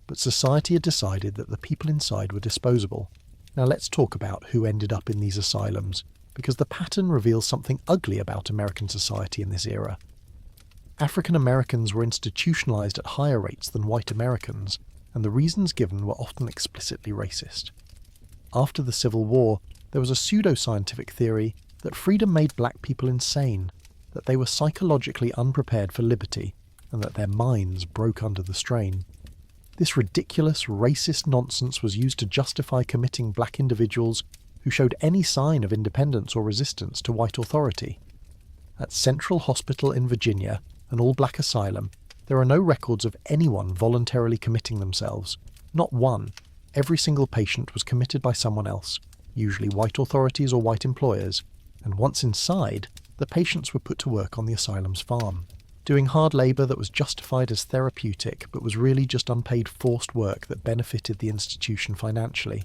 But society had decided that the people inside were disposable. Now let's talk about who ended up in these asylums, because the pattern reveals something ugly about American society in this era. African Americans were institutionalized at higher rates than white Americans, and the reasons given were often explicitly racist. After the Civil War, there was a pseudo-scientific theory that freedom made black people insane, that they were psychologically unprepared for liberty, and that their minds broke under the strain. This ridiculous, racist nonsense was used to justify committing black individuals who showed any sign of independence or resistance to white authority. At Central Hospital in Virginia, an all-black asylum, there are no records of anyone voluntarily committing themselves. Not one. Every single patient was committed by someone else, usually white authorities or white employers, and once inside, the patients were put to work on the asylum's farm, doing hard labour that was justified as therapeutic but was really just unpaid forced work that benefited the institution financially.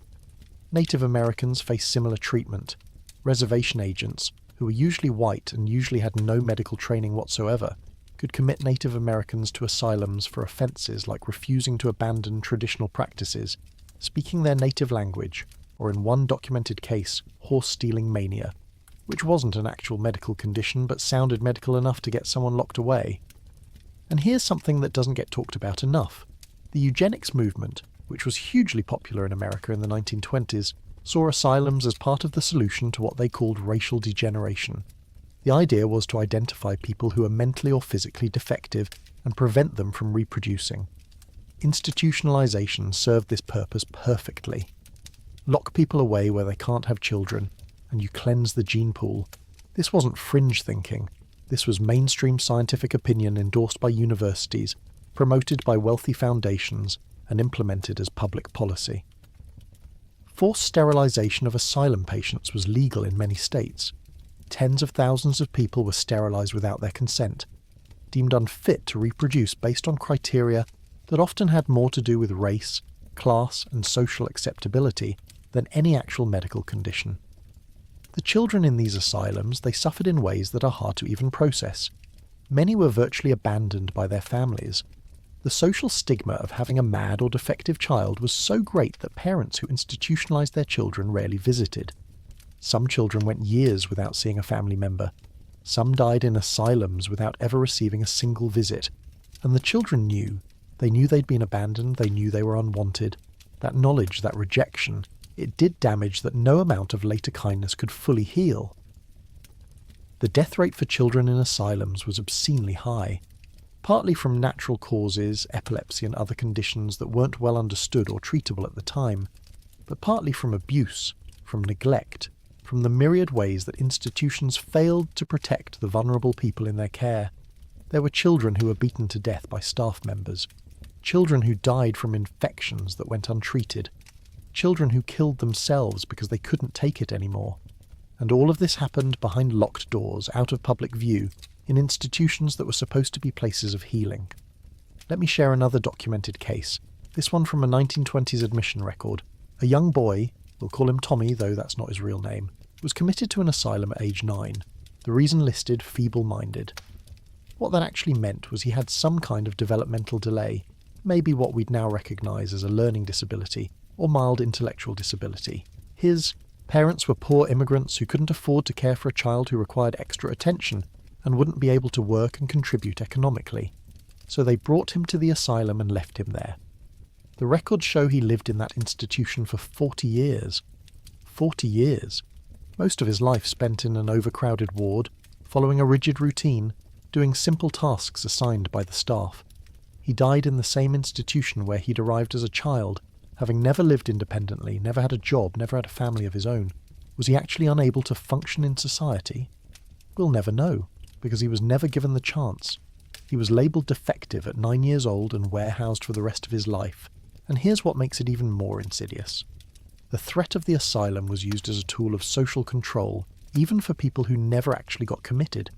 Native Americans faced similar treatment. Reservation agents, who were usually white and usually had no medical training whatsoever, could commit Native Americans to asylums for offences like refusing to abandon traditional practices, speaking their native language, or in one documented case, horse-stealing mania, which wasn't an actual medical condition but sounded medical enough to get someone locked away. And here's something that doesn't get talked about enough. The eugenics movement, which was hugely popular in America in the 1920s, saw asylums as part of the solution to what they called racial degeneration. The idea was to identify people who are mentally or physically defective and prevent them from reproducing. Institutionalization served this purpose perfectly. Lock people away where they can't have children, and you cleanse the gene pool. This wasn't fringe thinking. This was mainstream scientific opinion endorsed by universities, promoted by wealthy foundations, and implemented as public policy. Forced sterilization of asylum patients was legal in many states. Tens of thousands of people were sterilized without their consent, deemed unfit to reproduce based on criteria that often had more to do with race, class, and social acceptability than any actual medical condition. The children in these asylums, they suffered in ways that are hard to even process. Many were virtually abandoned by their families. The social stigma of having a mad or defective child was so great that parents who institutionalized their children rarely visited. Some children went years without seeing a family member. Some died in asylums without ever receiving a single visit. And the children knew. They knew they'd been abandoned, they knew they were unwanted. That knowledge, that rejection, it did damage that no amount of later kindness could fully heal. The death rate for children in asylums was obscenely high, partly from natural causes, epilepsy and other conditions that weren't well understood or treatable at the time, but partly from abuse, from neglect, from the myriad ways that institutions failed to protect the vulnerable people in their care. There were children who were beaten to death by staff members, children who died from infections that went untreated, children who killed themselves because they couldn't take it anymore. And all of this happened behind locked doors, out of public view, in institutions that were supposed to be places of healing. Let me share another documented case, this one from a 1920s admission record. A young boy, we'll call him Tommy, though that's not his real name, was committed to an asylum at age 9. The reason listed, feeble-minded. What that actually meant was he had some kind of developmental delay, maybe what we'd now recognise as a learning disability, or mild intellectual disability. His parents were poor immigrants who couldn't afford to care for a child who required extra attention and wouldn't be able to work and contribute economically. So they brought him to the asylum and left him there. The records show he lived in that institution for 40 years. 40 years. Most of his life spent in an overcrowded ward, following a rigid routine, doing simple tasks assigned by the staff. He died in the same institution where he'd arrived as a child, having never lived independently, never had a job, never had a family of his own. Was he actually unable to function in society? We'll never know, because he was never given the chance. He was labelled defective at 9 years old and warehoused for the rest of his life. And here's what makes it even more insidious. The threat of the asylum was used as a tool of social control, even for people who never actually got committed.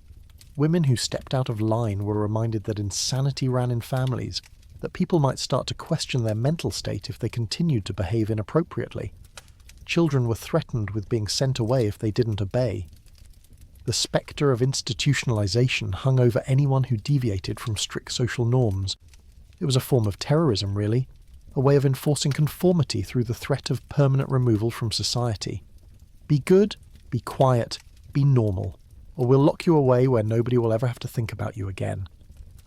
Women who stepped out of line were reminded that insanity ran in families, that people might start to question their mental state if they continued to behave inappropriately. Children were threatened with being sent away if they didn't obey. The spectre of institutionalization hung over anyone who deviated from strict social norms. It was a form of terrorism, really, a way of enforcing conformity through the threat of permanent removal from society. Be good, be quiet, be normal, or we'll lock you away where nobody will ever have to think about you again.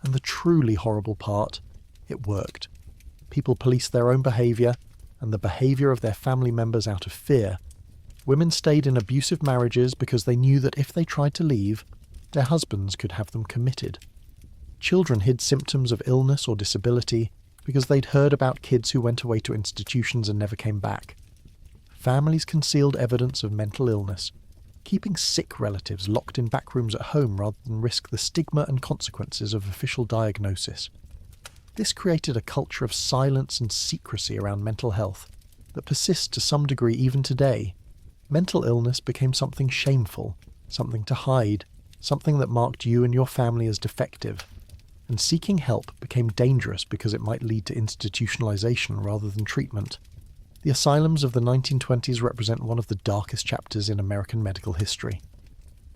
And the truly horrible part, it worked. People policed their own behaviour and the behaviour of their family members out of fear. Women stayed in abusive marriages because they knew that if they tried to leave, their husbands could have them committed. Children hid symptoms of illness or disability because they'd heard about kids who went away to institutions and never came back. Families concealed evidence of mental illness, keeping sick relatives locked in back rooms at home rather than risk the stigma and consequences of official diagnosis. This created a culture of silence and secrecy around mental health that persists to some degree even today. Mental illness became something shameful, something to hide, something that marked you and your family as defective. And seeking help became dangerous because it might lead to institutionalization rather than treatment. The asylums of the 1920s represent one of the darkest chapters in American medical history.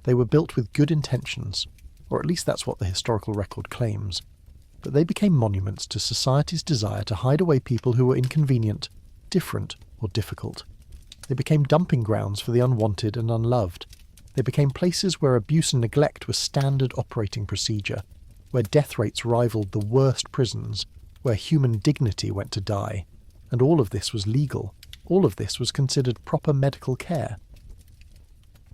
They were built with good intentions, or at least that's what the historical record claims, but they became monuments to society's desire to hide away people who were inconvenient, different, or difficult. They became dumping grounds for the unwanted and unloved. They became places where abuse and neglect were standard operating procedure, where death rates rivaled the worst prisons, where human dignity went to die. And all of this was legal. All of this was considered proper medical care.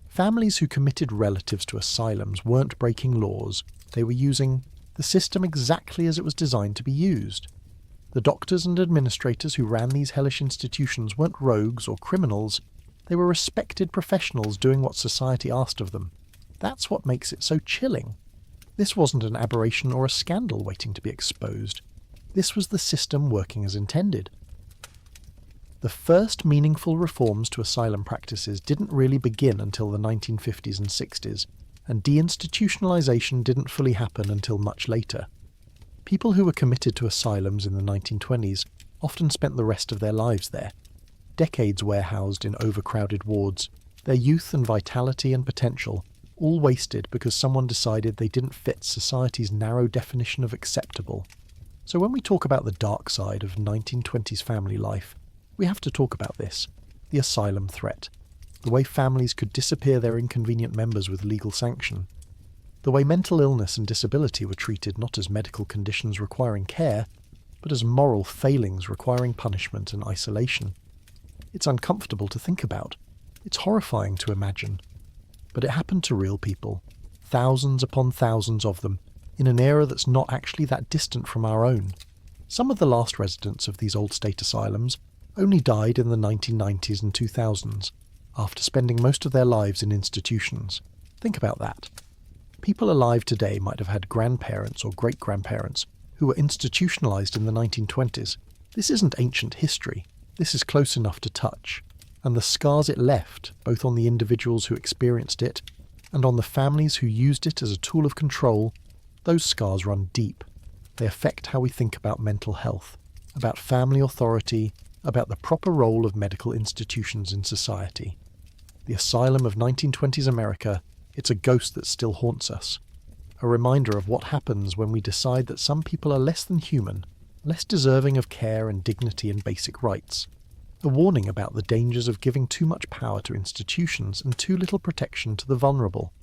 Families who committed relatives to asylums weren't breaking laws. They were using the system exactly as it was designed to be used. The doctors and administrators who ran these hellish institutions weren't rogues or criminals. They were respected professionals doing what society asked of them. That's what makes it so chilling. This wasn't an aberration or a scandal waiting to be exposed. This was the system working as intended. The first meaningful reforms to asylum practices didn't really begin until the 1950s and 60s, and deinstitutionalization didn't fully happen until much later. People who were committed to asylums in the 1920s often spent the rest of their lives there, decades warehoused in overcrowded wards, their youth and vitality and potential all wasted because someone decided they didn't fit society's narrow definition of acceptable. So when we talk about the dark side of 1920s family life, we have to talk about this, the asylum threat, the way families could disappear their inconvenient members with legal sanction, the way mental illness and disability were treated not as medical conditions requiring care, but as moral failings requiring punishment and isolation. It's uncomfortable to think about. It's horrifying to imagine. But it happened to real people, thousands upon thousands of them, in an era that's not actually that distant from our own. Some of the last residents of these old state asylums only died in the 1990s and 2000s, after spending most of their lives in institutions. Think about that. People alive today might have had grandparents or great-grandparents who were institutionalized in the 1920s. This isn't ancient history. This is close enough to touch. And the scars it left, both on the individuals who experienced it and on the families who used it as a tool of control, those scars run deep. They affect how we think about mental health, about family authority, about the proper role of medical institutions in society. The asylum of 1920s America, it's a ghost that still haunts us. A reminder of what happens when we decide that some people are less than human, less deserving of care and dignity and basic rights. A warning about the dangers of giving too much power to institutions and too little protection to the vulnerable.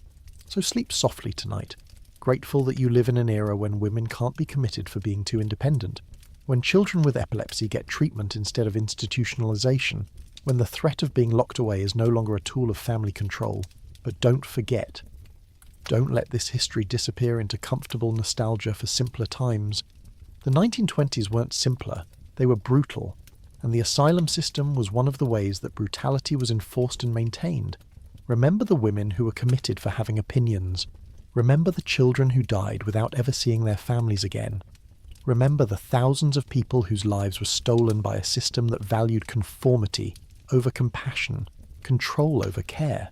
So sleep softly tonight, grateful that you live in an era when women can't be committed for being too independent, when children with epilepsy get treatment instead of institutionalization, when the threat of being locked away is no longer a tool of family control. But don't forget. Don't let this history disappear into comfortable nostalgia for simpler times. The 1920s weren't simpler, they were brutal, and the asylum system was one of the ways that brutality was enforced and maintained. Remember the women who were committed for having opinions. Remember the children who died without ever seeing their families again. Remember the thousands of people whose lives were stolen by a system that valued conformity over compassion, control over care.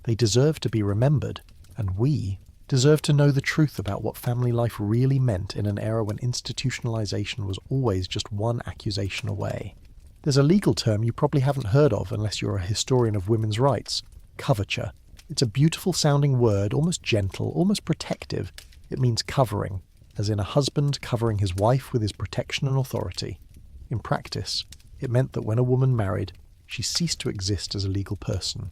They deserve to be remembered, and we deserve to know the truth about what family life really meant in an era when institutionalization was always just one accusation away. There's a legal term you probably haven't heard of unless you're a historian of women's rights, coverture. It's a beautiful sounding word, almost gentle, almost protective. It means covering, as in a husband covering his wife with his protection and authority. In practice, it meant that when a woman married, she ceased to exist as a legal person.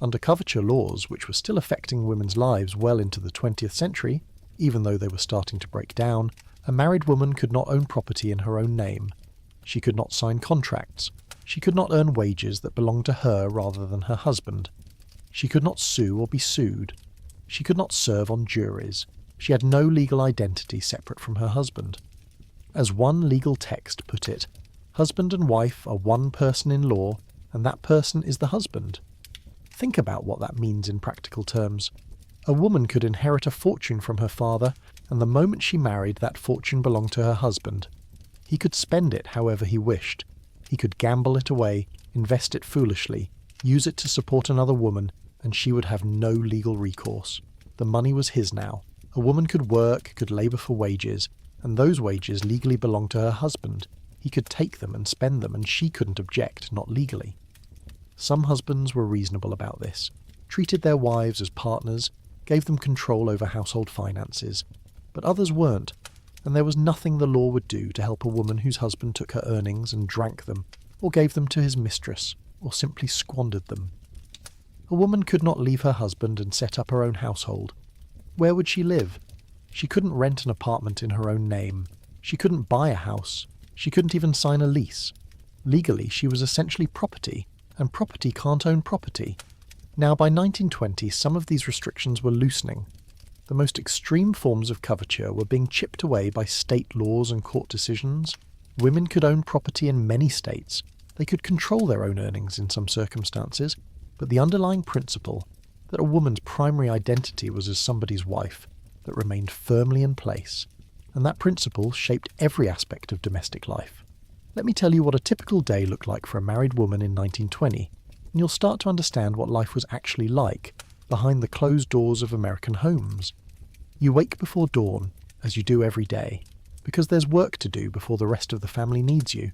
Under coverture laws, which were still affecting women's lives well into the 20th century, even though they were starting to break down, a married woman could not own property in her own name. She could not sign contracts. She could not earn wages that belonged to her rather than her husband. She could not sue or be sued. She could not serve on juries. She had no legal identity separate from her husband. As one legal text put it, husband and wife are one person in law, and that person is the husband. Think about what that means in practical terms. A woman could inherit a fortune from her father, and the moment she married, that fortune belonged to her husband. He could spend it however he wished. He could gamble it away, invest it foolishly, use it to support another woman, and she would have no legal recourse. The money was his now. A woman could work, could labour for wages, and those wages legally belonged to her husband. He He could take them and spend them, and she couldn't object, not legally. Some husbands were reasonable about this, treated their wives as partners, gave them control over household finances, but others weren't, and there was nothing the law would do to help a woman whose husband took her earnings and drank them, or gave them to his mistress, or simply squandered them. A woman could not leave her husband and set up her own household. Where would she live? She couldn't rent an apartment in her own name. She couldn't buy a house. She couldn't even sign a lease. Legally, she was essentially property, and property can't own property. Now, by 1920, some of these restrictions were loosening. The most extreme forms of coverture were being chipped away by state laws and court decisions. Women could own property in many states. They could control their own earnings in some circumstances, but the underlying principle that a woman's primary identity was as somebody's wife that remained firmly in place, and that principle shaped every aspect of domestic life. Let me tell you what a typical day looked like for a married woman in 1920, and you'll start to understand what life was actually like behind the closed doors of American homes. You wake before dawn, as you do every day, because there's work to do before the rest of the family needs you.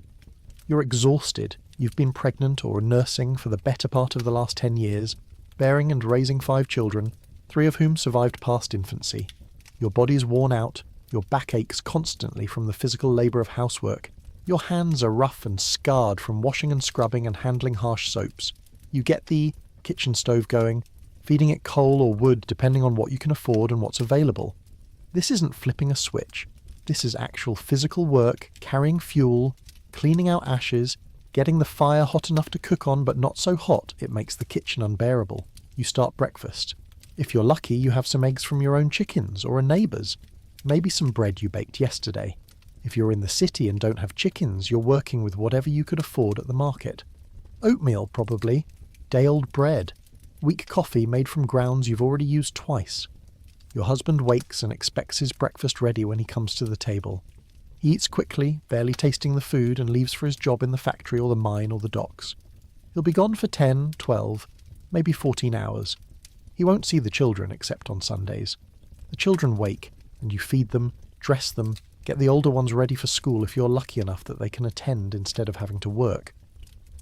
You're exhausted. You've been pregnant or nursing for the better part of the last 10 years, bearing and raising 5 children, 3 of whom survived past infancy. Your body's worn out, your back aches constantly from the physical labour of housework. Your hands are rough and scarred from washing and scrubbing and handling harsh soaps. You get the kitchen stove going, feeding it coal or wood depending on what you can afford and what's available. This isn't flipping a switch. This is actual physical work, carrying fuel, cleaning out ashes, getting the fire hot enough to cook on but not so hot it makes the kitchen unbearable. You start breakfast. If you're lucky, you have some eggs from your own chickens or a neighbour's. Maybe some bread you baked yesterday. If you're in the city and don't have chickens, you're working with whatever you could afford at the market. Oatmeal, probably. Day-old bread. Weak coffee made from grounds you've already used twice. Your husband wakes and expects his breakfast ready when he comes to the table. He eats quickly, barely tasting the food, and leaves for his job in the factory or the mine or the docks. He'll be gone for 10, 12, maybe 14 hours. He won't see the children except on Sundays. The children wake, and you feed them, dress them, get the older ones ready for school if you're lucky enough that they can attend instead of having to work.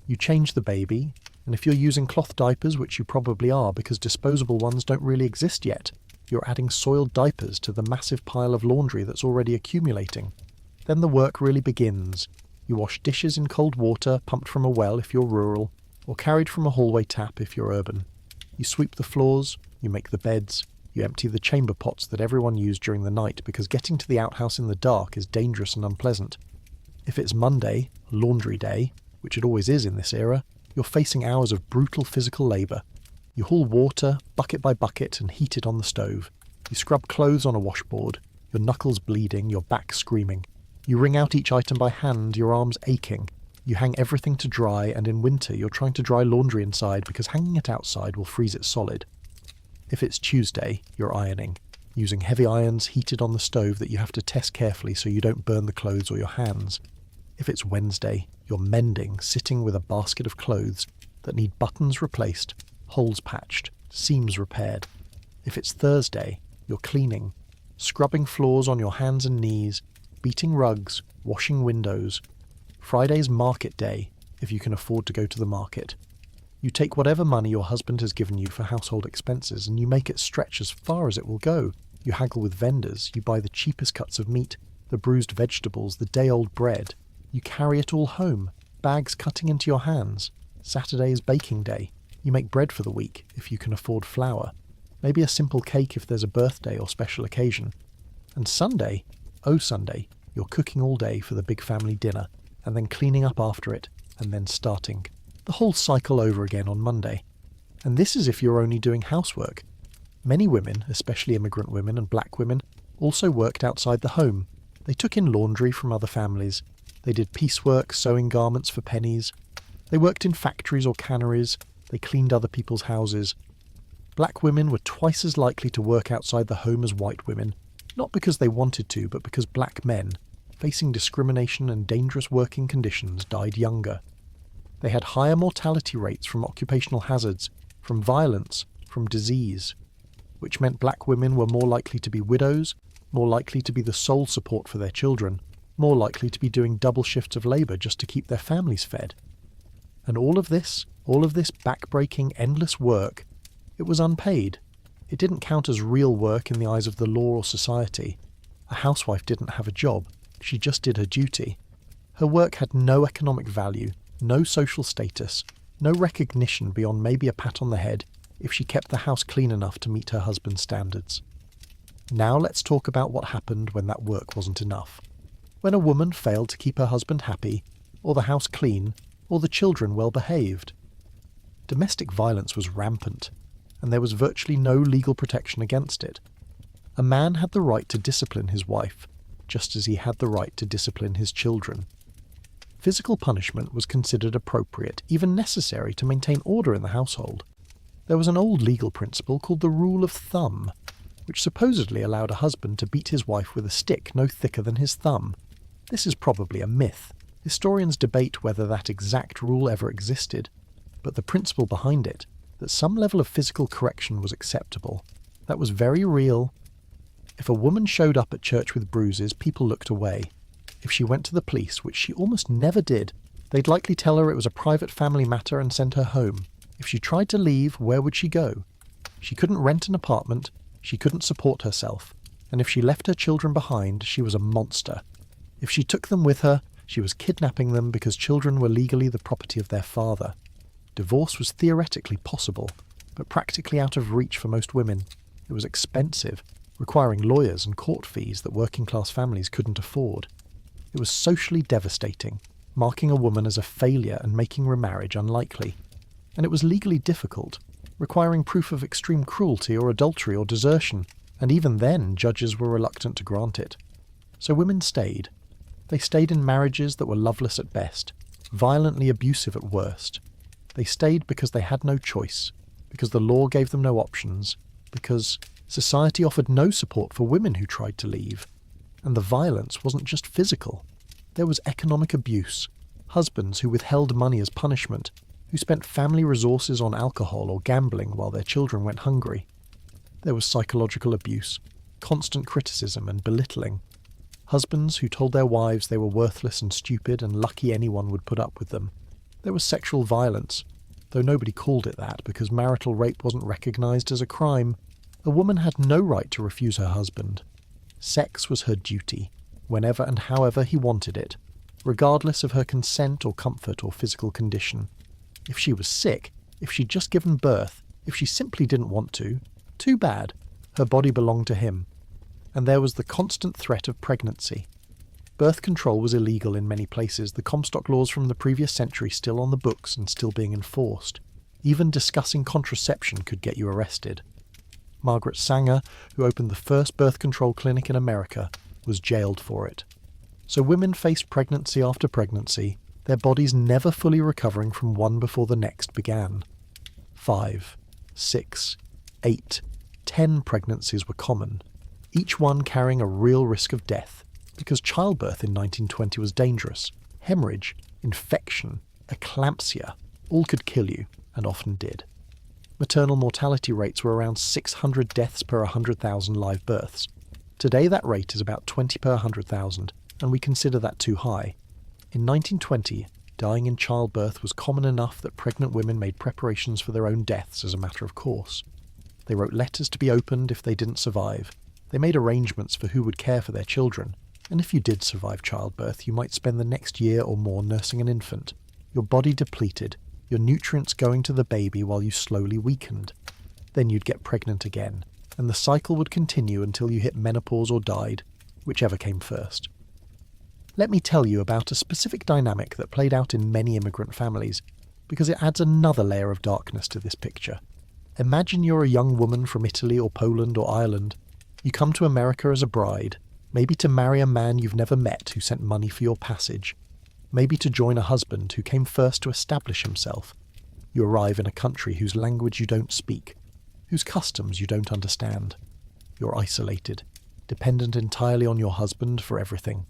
You change the baby, and if you're using cloth diapers, which you probably are because disposable ones don't really exist yet, you're adding soiled diapers to the massive pile of laundry that's already accumulating. Then the work really begins. You wash dishes in cold water pumped from a well if you're rural, or carried from a hallway tap if you're urban. You sweep the floors, you make the beds, you empty the chamber pots that everyone used during the night because getting to the outhouse in the dark is dangerous and unpleasant. If it's Monday, laundry day, which it always is in this era, you're facing hours of brutal physical labour. You haul water, bucket by bucket, and heat it on the stove. You scrub clothes on a washboard, your knuckles bleeding, your back screaming. You wring out each item by hand, your arms aching. You hang everything to dry, and in winter you're trying to dry laundry inside because hanging it outside will freeze it solid. If it's Tuesday, you're ironing, using heavy irons heated on the stove that you have to test carefully so you don't burn the clothes or your hands. If it's Wednesday, you're mending, sitting with a basket of clothes that need buttons replaced, holes patched, seams repaired. If it's Thursday, you're cleaning, scrubbing floors on your hands and knees, beating rugs, washing windows. Friday's market day, if you can afford to go to the market. You take whatever money your husband has given you for household expenses and you make it stretch as far as it will go. You haggle with vendors, you buy the cheapest cuts of meat, the bruised vegetables, the day-old bread. You carry it all home, bags cutting into your hands. Saturday is baking day. You make bread for the week, if you can afford flour. Maybe a simple cake if there's a birthday or special occasion. And Sunday, oh Sunday, you're cooking all day for the big family dinner, and then cleaning up after it, and then starting the whole cycle over again on Monday. And this is if you're only doing housework. Many women, especially immigrant women and black women, also worked outside the home. They took in laundry from other families. They did piecework, sewing garments for pennies. They worked in factories or canneries. They cleaned other people's houses. Black women were twice as likely to work outside the home as white women, not because they wanted to, but because black men, facing discrimination and dangerous working conditions, died younger. They had higher mortality rates from occupational hazards, from violence, from disease, which meant black women were more likely to be widows, more likely to be the sole support for their children, more likely to be doing double shifts of labour just to keep their families fed. And all of this back-breaking, endless work, it was unpaid. It didn't count as real work in the eyes of the law or society. A housewife didn't have a job, she just did her duty. Her work had no economic value, no social status, no recognition beyond maybe a pat on the head if she kept the house clean enough to meet her husband's standards. Now let's talk about what happened when that work wasn't enough. When a woman failed to keep her husband happy, or the house clean, or the children well behaved. Domestic violence was rampant, and there was virtually no legal protection against it. A man had the right to discipline his wife, just as he had the right to discipline his children. Physical punishment was considered appropriate, even necessary, to maintain order in the household. There was an old legal principle called the rule of thumb, which supposedly allowed a husband to beat his wife with a stick no thicker than his thumb. This is probably a myth. Historians debate whether that exact rule ever existed, but the principle behind it, that some level of physical correction was acceptable, that was very real. If a woman showed up at church with bruises, people looked away. If she went to the police, which she almost never did, they'd likely tell her it was a private family matter and send her home. If she tried to leave, where would she go? She couldn't rent an apartment, she couldn't support herself, and if she left her children behind, she was a monster. If she took them with her, she was kidnapping them because children were legally the property of their father. Divorce was theoretically possible, but practically out of reach for most women. It was expensive, requiring lawyers and court fees that working-class families couldn't afford. It was socially devastating, marking a woman as a failure and making remarriage unlikely. And it was legally difficult, requiring proof of extreme cruelty or adultery or desertion, and even then judges were reluctant to grant it. So women stayed. They stayed in marriages that were loveless at best, violently abusive at worst. They stayed because they had no choice, because the law gave them no options, because society offered no support for women who tried to leave. And the violence wasn't just physical. There was economic abuse, husbands who withheld money as punishment, who spent family resources on alcohol or gambling while their children went hungry. There was psychological abuse, constant criticism and belittling. Husbands who told their wives they were worthless and stupid and lucky anyone would put up with them. There was sexual violence, though nobody called it that because marital rape wasn't recognised as a crime. A woman had no right to refuse her husband. Sex was her duty, whenever and however he wanted it, regardless of her consent or comfort or physical condition. If she was sick, if she'd just given birth, if she simply didn't want to, too bad. Her body belonged to him. And there was the constant threat of pregnancy. Birth control was illegal in many places, the Comstock laws from the previous century still on the books and still being enforced. Even discussing contraception could get you arrested. Margaret Sanger, who opened the first birth control clinic in America, was jailed for it. So women faced pregnancy after pregnancy, their bodies never fully recovering from one before the next began. 5, 6, 8, 10 pregnancies were common, each one carrying a real risk of death, because childbirth in 1920 was dangerous. Hemorrhage, infection, eclampsia, all could kill you, and often did. Maternal mortality rates were around 600 deaths per 100,000 live births. Today that rate is about 20 per 100,000, and we consider that too high. In 1920, dying in childbirth was common enough that pregnant women made preparations for their own deaths as a matter of course. They wrote letters to be opened if they didn't survive. They made arrangements for who would care for their children, and if you did survive childbirth, you might spend the next year or more nursing an infant, your body depleted, your nutrients going to the baby while you slowly weakened. Then you'd get pregnant again, and the cycle would continue until you hit menopause or died, whichever came first. Let me tell you about a specific dynamic that played out in many immigrant families, because it adds another layer of darkness to this picture. Imagine you're a young woman from Italy or Poland or Ireland. You come to America as a bride, maybe to marry a man you've never met who sent money for your passage, maybe to join a husband who came first to establish himself. You arrive in a country whose language you don't speak, whose customs you don't understand. You're isolated, dependent entirely on your husband for everything.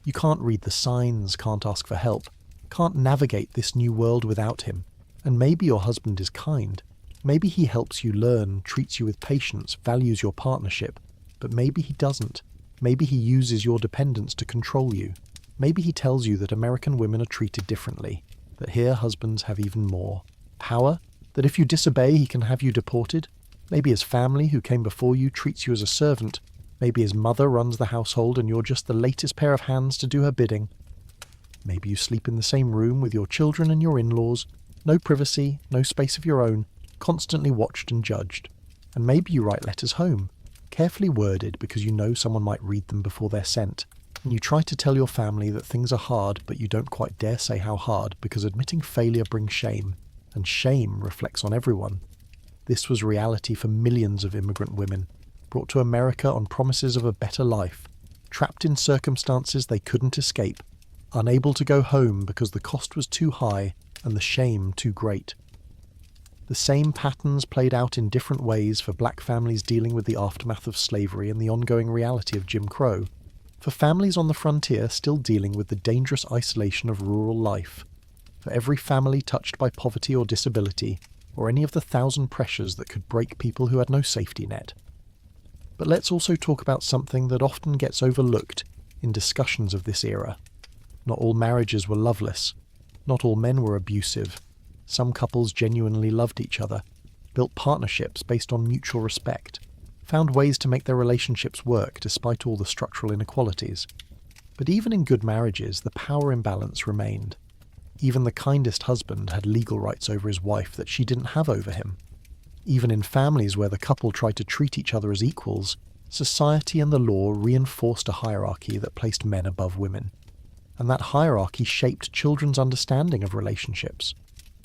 You can't read the signs, can't ask for help, can't navigate this new world without him. And maybe your husband is kind. Maybe he helps you learn, treats you with patience, values your partnership. But maybe he doesn't. Maybe he uses your dependence to control you. Maybe he tells you that American women are treated differently, that here husbands have even more power, that if you disobey he can have you deported. Maybe his family, who came before you, treats you as a servant. Maybe his mother runs the household and you're just the latest pair of hands to do her bidding. Maybe you sleep in the same room with your children and your in-laws, no privacy, no space of your own, constantly watched and judged. And maybe you write letters home, carefully worded because you know someone might read them before they're sent. And you try to tell your family that things are hard, but you don't quite dare say how hard because admitting failure brings shame, and shame reflects on everyone. This was reality for millions of immigrant women, brought to America on promises of a better life, trapped in circumstances they couldn't escape, unable to go home because the cost was too high and the shame too great. The same patterns played out in different ways for black families dealing with the aftermath of slavery and the ongoing reality of Jim Crow, for families on the frontier still dealing with the dangerous isolation of rural life, for every family touched by poverty or disability, or any of the 1,000 pressures that could break people who had no safety net. But let's also talk about something that often gets overlooked in discussions of this era. Not all marriages were loveless. Not all men were abusive. Some couples genuinely loved each other, built partnerships based on mutual respect, found ways to make their relationships work despite all the structural inequalities. But even in good marriages, the power imbalance remained. Even the kindest husband had legal rights over his wife that she didn't have over him. Even in families where the couple tried to treat each other as equals, society and the law reinforced a hierarchy that placed men above women. And that hierarchy shaped children's understanding of relationships.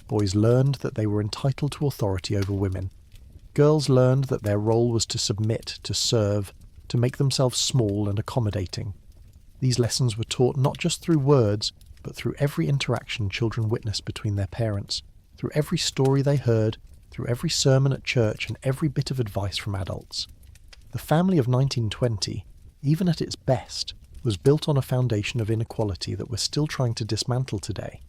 Boys learned that they were entitled to authority over women. Girls learned that their role was to submit, to serve, to make themselves small and accommodating. These lessons were taught not just through words, but through every interaction children witnessed between their parents, through every story they heard, through every sermon at church and every bit of advice from adults. The family of 1920, even at its best, was built on a foundation of inequality that we're still trying to dismantle today.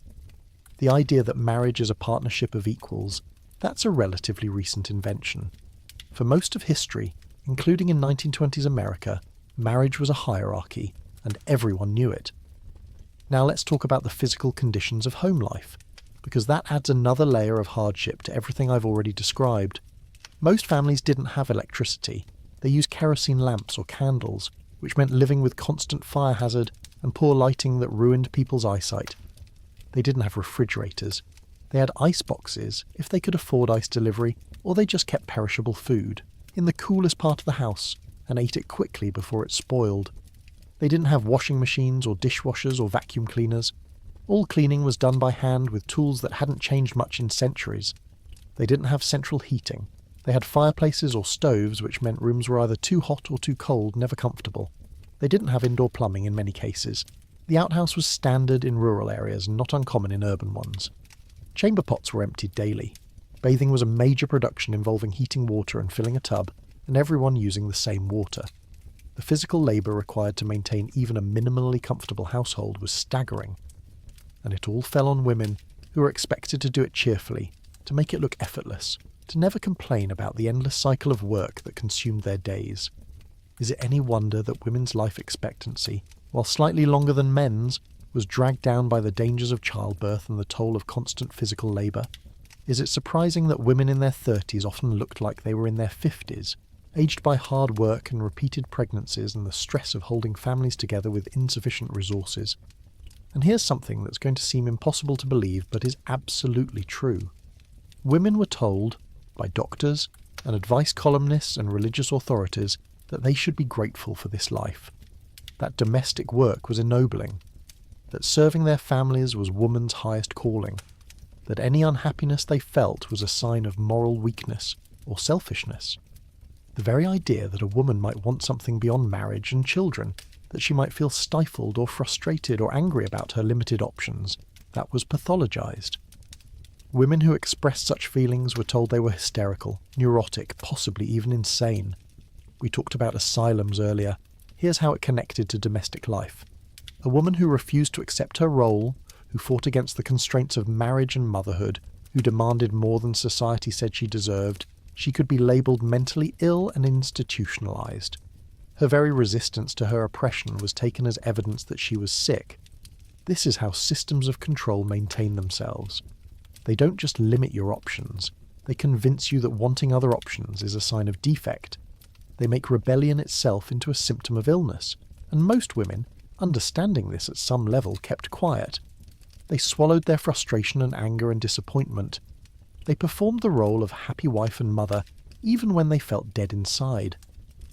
The idea that marriage is a partnership of equals, that's a relatively recent invention. For most of history, including in 1920s America, marriage was a hierarchy, and everyone knew it. Now let's talk about the physical conditions of home life, because that adds another layer of hardship to everything I've already described. Most families didn't have electricity. They used kerosene lamps or candles, which meant living with constant fire hazard and poor lighting that ruined people's eyesight. They didn't have refrigerators. They had ice boxes, if they could afford ice delivery, or they just kept perishable food in the coolest part of the house and ate it quickly before it spoiled. They didn't have washing machines or dishwashers or vacuum cleaners. All cleaning was done by hand with tools that hadn't changed much in centuries. They didn't have central heating. They had fireplaces or stoves, which meant rooms were either too hot or too cold, never comfortable. They didn't have indoor plumbing in many cases. The outhouse was standard in rural areas and not uncommon in urban ones. Chamber pots were emptied daily. Bathing was a major production involving heating water and filling a tub, and everyone using the same water. The physical labour required to maintain even a minimally comfortable household was staggering. And it all fell on women, who were expected to do it cheerfully, to make it look effortless, to never complain about the endless cycle of work that consumed their days. Is it any wonder that women's life expectancy, while slightly longer than men's, was dragged down by the dangers of childbirth and the toll of constant physical labour? Is it surprising that women in their 30s often looked like they were in their 50s, aged by hard work and repeated pregnancies and the stress of holding families together with insufficient resources? And here's something that's going to seem impossible to believe but is absolutely true. Women were told, by doctors and advice columnists and religious authorities, that they should be grateful for this life, that domestic work was ennobling, that serving their families was woman's highest calling, that any unhappiness they felt was a sign of moral weakness or selfishness. The very idea that a woman might want something beyond marriage and children, that she might feel stifled or frustrated or angry about her limited options, that was pathologized. Women who expressed such feelings were told they were hysterical, neurotic, possibly even insane. We talked about asylums earlier. Here's how it connected to domestic life. A woman who refused to accept her role, who fought against the constraints of marriage and motherhood, who demanded more than society said she deserved, she could be labelled mentally ill and institutionalized. Her very resistance to her oppression was taken as evidence that she was sick, This is how systems of control maintain themselves. They don't just limit your options, they convince you that wanting other options is a sign of defect. They make rebellion itself into a symptom of illness, and most women, understanding this at some level, kept quiet. They swallowed their frustration and anger and disappointment. They performed the role of happy wife and mother even when they felt dead inside.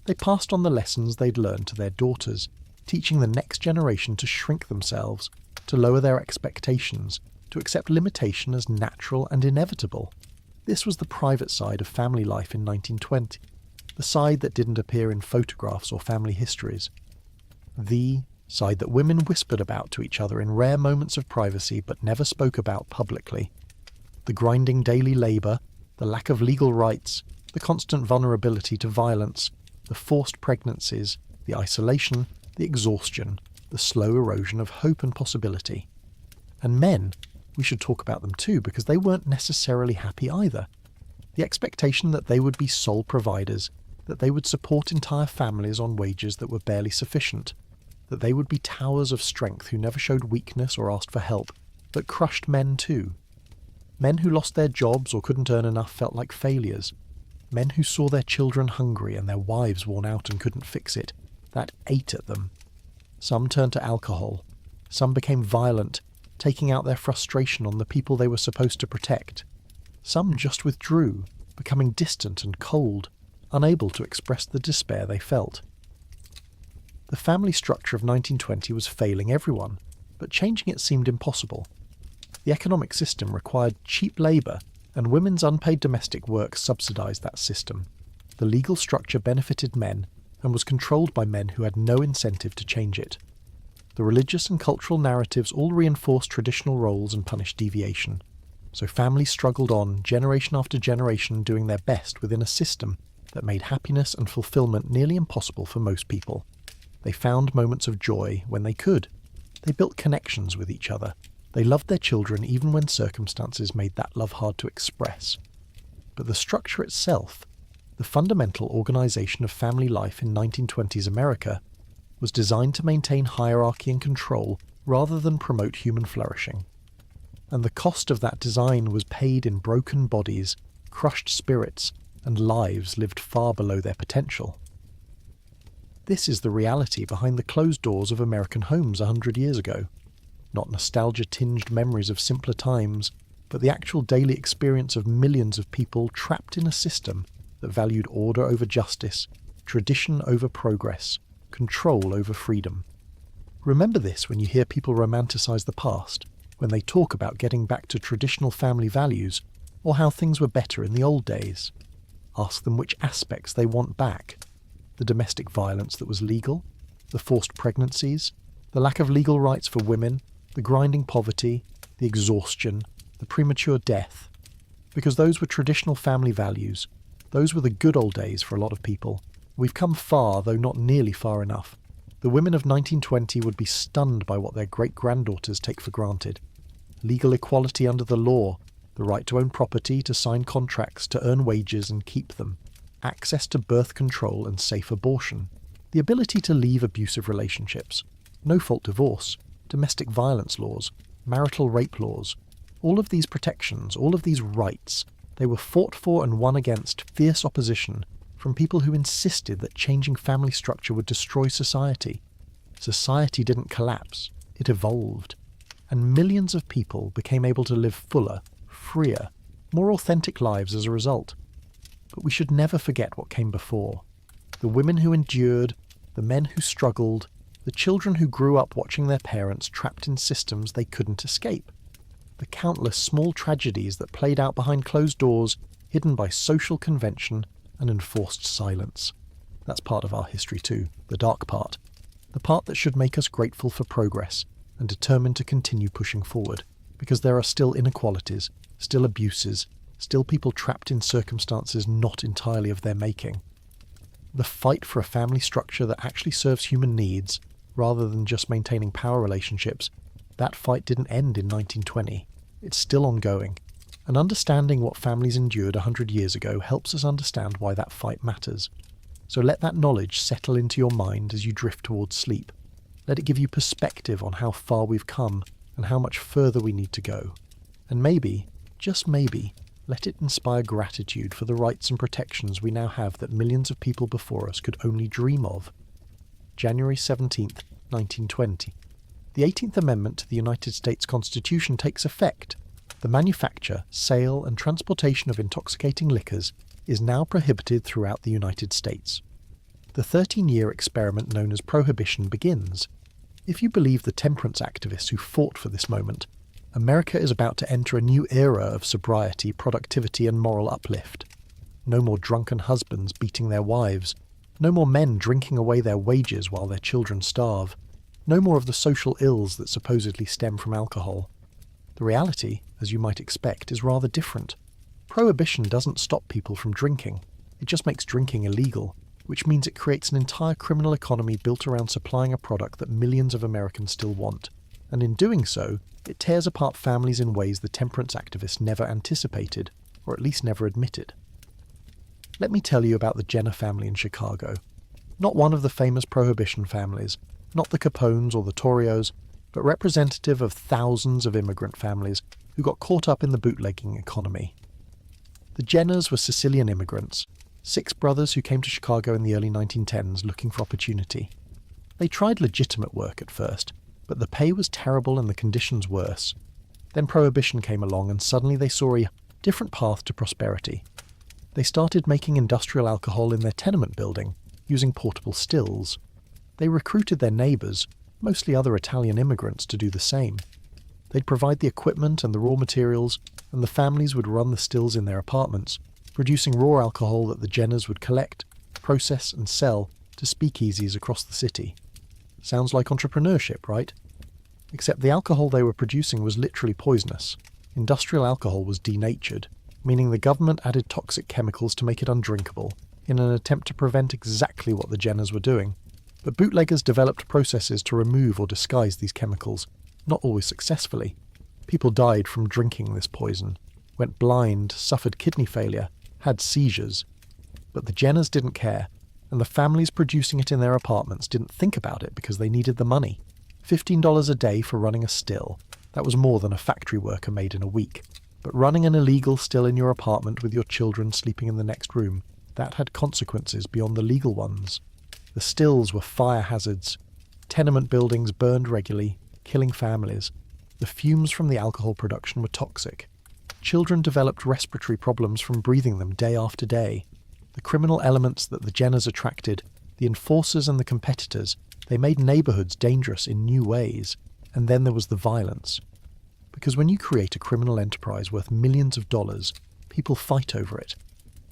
They passed on the lessons they'd learned to their daughters, teaching the next generation to shrink themselves, to lower their expectations, to accept limitation as natural and inevitable. This was the private side of family life in 1920, the side that didn't appear in photographs or family histories. The side that women whispered about to each other in rare moments of privacy but never spoke about publicly. The grinding daily labour, the lack of legal rights, the constant vulnerability to violence, the forced pregnancies, the isolation, the exhaustion, the slow erosion of hope and possibility. And men, we should talk about them too, because they weren't necessarily happy either. The expectation that they would be sole providers, that they would support entire families on wages that were barely sufficient, that they would be towers of strength who never showed weakness or asked for help, that crushed men too. Men who lost their jobs or couldn't earn enough felt like failures. Men who saw their children hungry and their wives worn out and couldn't fix it, that ate at them. Some turned to alcohol. Some became violent, taking out their frustration on the people they were supposed to protect. Some just withdrew, becoming distant and cold, unable to express the despair they felt. The family structure of 1920 was failing everyone, but changing it seemed impossible. The economic system required cheap labour, and women's unpaid domestic work subsidised that system. The legal structure benefited men, and was controlled by men who had no incentive to change it. The religious and cultural narratives all reinforced traditional roles and punished deviation. So families struggled on, generation after generation, doing their best within a system that made happiness and fulfilment nearly impossible for most people. They found moments of joy when they could. They built connections with each other. They loved their children even when circumstances made that love hard to express. But the structure itself, the fundamental organisation of family life in 1920s America, was designed to maintain hierarchy and control rather than promote human flourishing. And the cost of that design was paid in broken bodies, crushed spirits, and lives lived far below their potential. This is the reality behind the closed doors of American homes 100 years ago. Not nostalgia-tinged memories of simpler times, but the actual daily experience of millions of people trapped in a system that valued order over justice, tradition over progress, control over freedom. Remember this when you hear people romanticize the past, when they talk about getting back to traditional family values, or how things were better in the old days. Ask them which aspects they want back. The domestic violence that was legal, the forced pregnancies, the lack of legal rights for women, the grinding poverty, the exhaustion, the premature death. Because those were traditional family values. Those were the good old days for a lot of people. We've come far, though not nearly far enough. The women of 1920 would be stunned by what their great-granddaughters take for granted. Legal equality under the law, the right to own property, to sign contracts, to earn wages and keep them, access to birth control and safe abortion, the ability to leave abusive relationships, no-fault divorce, domestic violence laws, marital rape laws. All of these protections, all of these rights, they were fought for and won against fierce opposition from people who insisted that changing family structure would destroy society. Society didn't collapse, it evolved. And millions of people became able to live fuller, freer, more authentic lives as a result. But we should never forget what came before. The women who endured, the men who struggled, the children who grew up watching their parents trapped in systems they couldn't escape. The countless small tragedies that played out behind closed doors, hidden by social convention and enforced silence. That's part of our history too, the dark part. The part that should make us grateful for progress and determined to continue pushing forward, because there are still inequalities, still abuses, still people trapped in circumstances not entirely of their making. The fight for a family structure that actually serves human needs, rather than just maintaining power relationships, that fight didn't end in 1920. It's still ongoing. And understanding what families endured 100 years ago helps us understand why that fight matters. So let that knowledge settle into your mind as you drift towards sleep. Let it give you perspective on how far we've come and how much further we need to go. And maybe, just maybe, let it inspire gratitude for the rights and protections we now have that millions of people before us could only dream of. January 17th, 1920. The 18th Amendment to the United States Constitution takes effect. The manufacture, sale, and transportation of intoxicating liquors is now prohibited throughout the United States. The 13-year experiment known as Prohibition begins. If you believe the temperance activists who fought for this moment, America is about to enter a new era of sobriety, productivity, and moral uplift. No more drunken husbands beating their wives. No more men drinking away their wages while their children starve. No more of the social ills that supposedly stem from alcohol. The reality, as you might expect, is rather different. Prohibition doesn't stop people from drinking. It just makes drinking illegal, which means it creates an entire criminal economy built around supplying a product that millions of Americans still want. And in doing so, it tears apart families in ways the temperance activists never anticipated, or at least never admitted. Let me tell you about the Jenner family in Chicago. Not one of the famous Prohibition families, not the Capones or the Torrios, but representative of thousands of immigrant families who got caught up in the bootlegging economy. The Jenners were Sicilian immigrants, 6 brothers who came to Chicago in the early 1910s looking for opportunity. They tried legitimate work at first, but the pay was terrible and the conditions worse. Then Prohibition came along and suddenly they saw a different path to prosperity. They started making industrial alcohol in their tenement building, using portable stills. They recruited their neighbours, mostly other Italian immigrants, to do the same. They'd provide the equipment and the raw materials, and the families would run the stills in their apartments, producing raw alcohol that the Jenners would collect, process and sell to speakeasies across the city. Sounds like entrepreneurship, right? Except the alcohol they were producing was literally poisonous. Industrial alcohol was denatured, meaning the government added toxic chemicals to make it undrinkable, in an attempt to prevent exactly what the Jenners were doing. But bootleggers developed processes to remove or disguise these chemicals, not always successfully. People died from drinking this poison, went blind, suffered kidney failure, had seizures. But the Jenners didn't care, and the families producing it in their apartments didn't think about it because they needed the money. $15 a day for running a still. That was more than a factory worker made in a week. But running an illegal still in your apartment with your children sleeping in the next room, that had consequences beyond the legal ones. The stills were fire hazards. Tenement buildings burned regularly, killing families. The fumes from the alcohol production were toxic. Children developed respiratory problems from breathing them day after day. The criminal elements that the Jenners attracted, the enforcers and the competitors, they made neighbourhoods dangerous in new ways. And then there was the violence. Because when you create a criminal enterprise worth millions of dollars, people fight over it.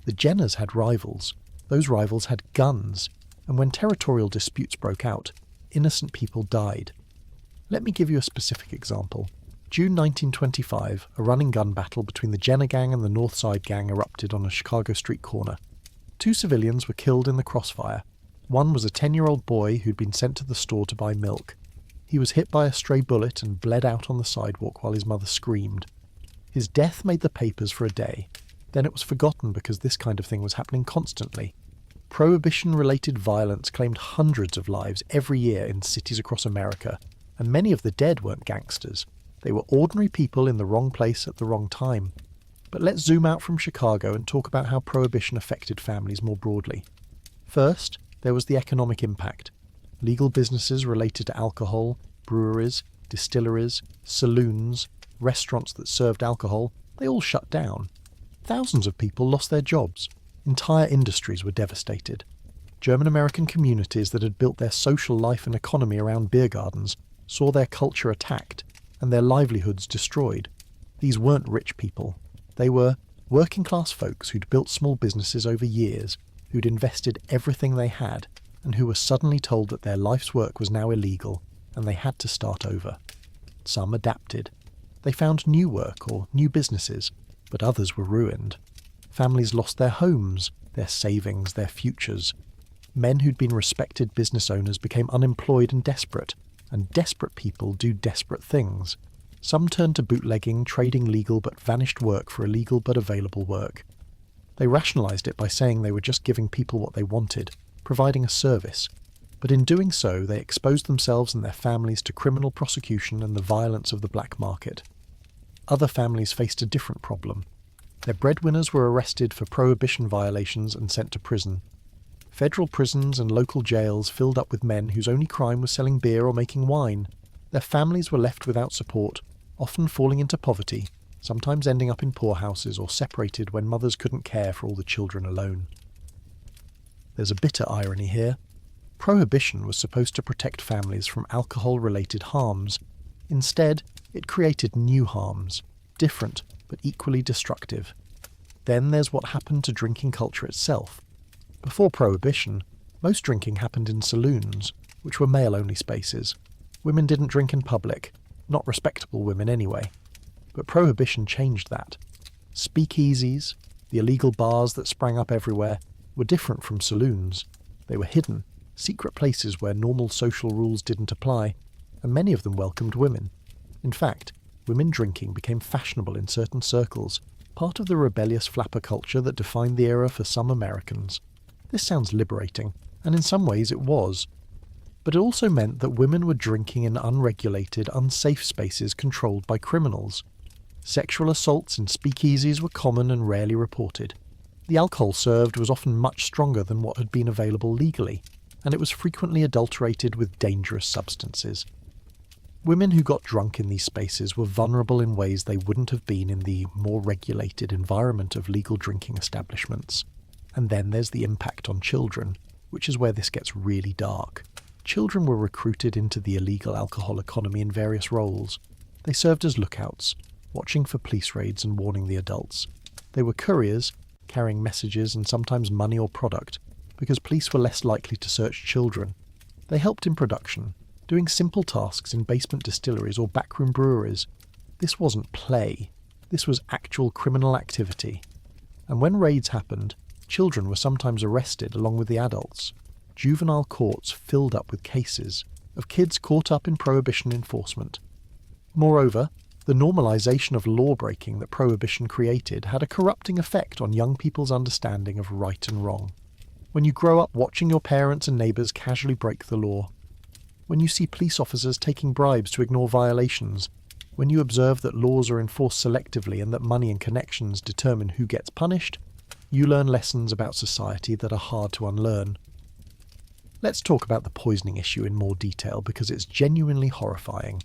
The Jenners had rivals. Those rivals had guns. And when territorial disputes broke out, innocent people died. Let me give you a specific example. June 1925, a running gun battle between the Jenner gang and the North Side gang erupted on a Chicago street corner. 2 civilians were killed in the crossfire. One was a 10-year-old boy who'd been sent to the store to buy milk. He was hit by a stray bullet and bled out on the sidewalk while his mother screamed. His death made the papers for a day. Then it was forgotten because this kind of thing was happening constantly. Prohibition-related violence claimed hundreds of lives every year in cities across America, and many of the dead weren't gangsters. They were ordinary people in the wrong place at the wrong time. But let's zoom out from Chicago and talk about how Prohibition affected families more broadly. First, there was the economic impact. Legal businesses related to alcohol, breweries, distilleries, saloons, restaurants that served alcohol, they all shut down. Thousands of people lost their jobs. Entire industries were devastated. German-American communities that had built their social life and economy around beer gardens saw their culture attacked and their livelihoods destroyed. These weren't rich people. They were working-class folks who'd built small businesses over years, who'd invested everything they had, and who were suddenly told that their life's work was now illegal and they had to start over. Some adapted. They found new work or new businesses, but others were ruined. Families lost their homes, their savings, their futures. Men who'd been respected business owners became unemployed and desperate people do desperate things. Some turned to bootlegging, trading legal but vanished work for illegal but available work. They rationalised it by saying they were just giving people what they wanted, providing a service. But in doing so, they exposed themselves and their families to criminal prosecution and the violence of the black market. Other families faced a different problem. Their breadwinners were arrested for prohibition violations and sent to prison. Federal prisons and local jails filled up with men whose only crime was selling beer or making wine. Their families were left without support, often falling into poverty, sometimes ending up in poorhouses or separated when mothers couldn't care for all the children alone. There's a bitter irony here. Prohibition was supposed to protect families from alcohol-related harms. Instead, it created new harms, different but equally destructive. Then there's what happened to drinking culture itself. Before Prohibition, most drinking happened in saloons, which were male-only spaces. Women didn't drink in public, not respectable women anyway. But Prohibition changed that. Speakeasies, the illegal bars that sprang up everywhere, were different from saloons. They were hidden, secret places where normal social rules didn't apply, and many of them welcomed women. In fact, women drinking became fashionable in certain circles, part of the rebellious flapper culture that defined the era for some Americans. This sounds liberating, and in some ways it was. But it also meant that women were drinking in unregulated, unsafe spaces controlled by criminals. Sexual assaults in speakeasies were common and rarely reported. The alcohol served was often much stronger than what had been available legally, and it was frequently adulterated with dangerous substances. Women who got drunk in these spaces were vulnerable in ways they wouldn't have been in the more regulated environment of legal drinking establishments. And then there's the impact on children, which is where this gets really dark. Children were recruited into the illegal alcohol economy in various roles. They served as lookouts, watching for police raids and warning the adults. They were couriers, carrying messages and sometimes money or product, because police were less likely to search children. They helped in production, doing simple tasks in basement distilleries or backroom breweries. This wasn't play. This was actual criminal activity. And when raids happened, children were sometimes arrested along with the adults. Juvenile courts filled up with cases of kids caught up in prohibition enforcement. Moreover, the normalization of law-breaking that Prohibition created had a corrupting effect on young people's understanding of right and wrong. When you grow up watching your parents and neighbours casually break the law, when you see police officers taking bribes to ignore violations, when you observe that laws are enforced selectively and that money and connections determine who gets punished, you learn lessons about society that are hard to unlearn. Let's talk about the poisoning issue in more detail because it's genuinely horrifying.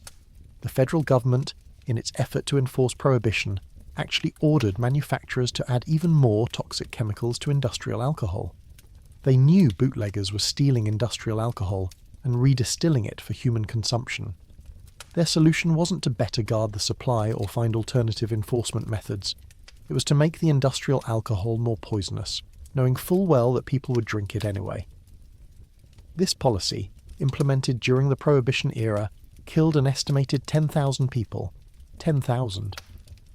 The federal government, in its effort to enforce prohibition, actually ordered manufacturers to add even more toxic chemicals to industrial alcohol. They knew bootleggers were stealing industrial alcohol and redistilling it for human consumption. Their solution wasn't to better guard the supply or find alternative enforcement methods. It was to make the industrial alcohol more poisonous, knowing full well that people would drink it anyway. This policy, implemented during the Prohibition era, killed an estimated 10,000 people. 10,000.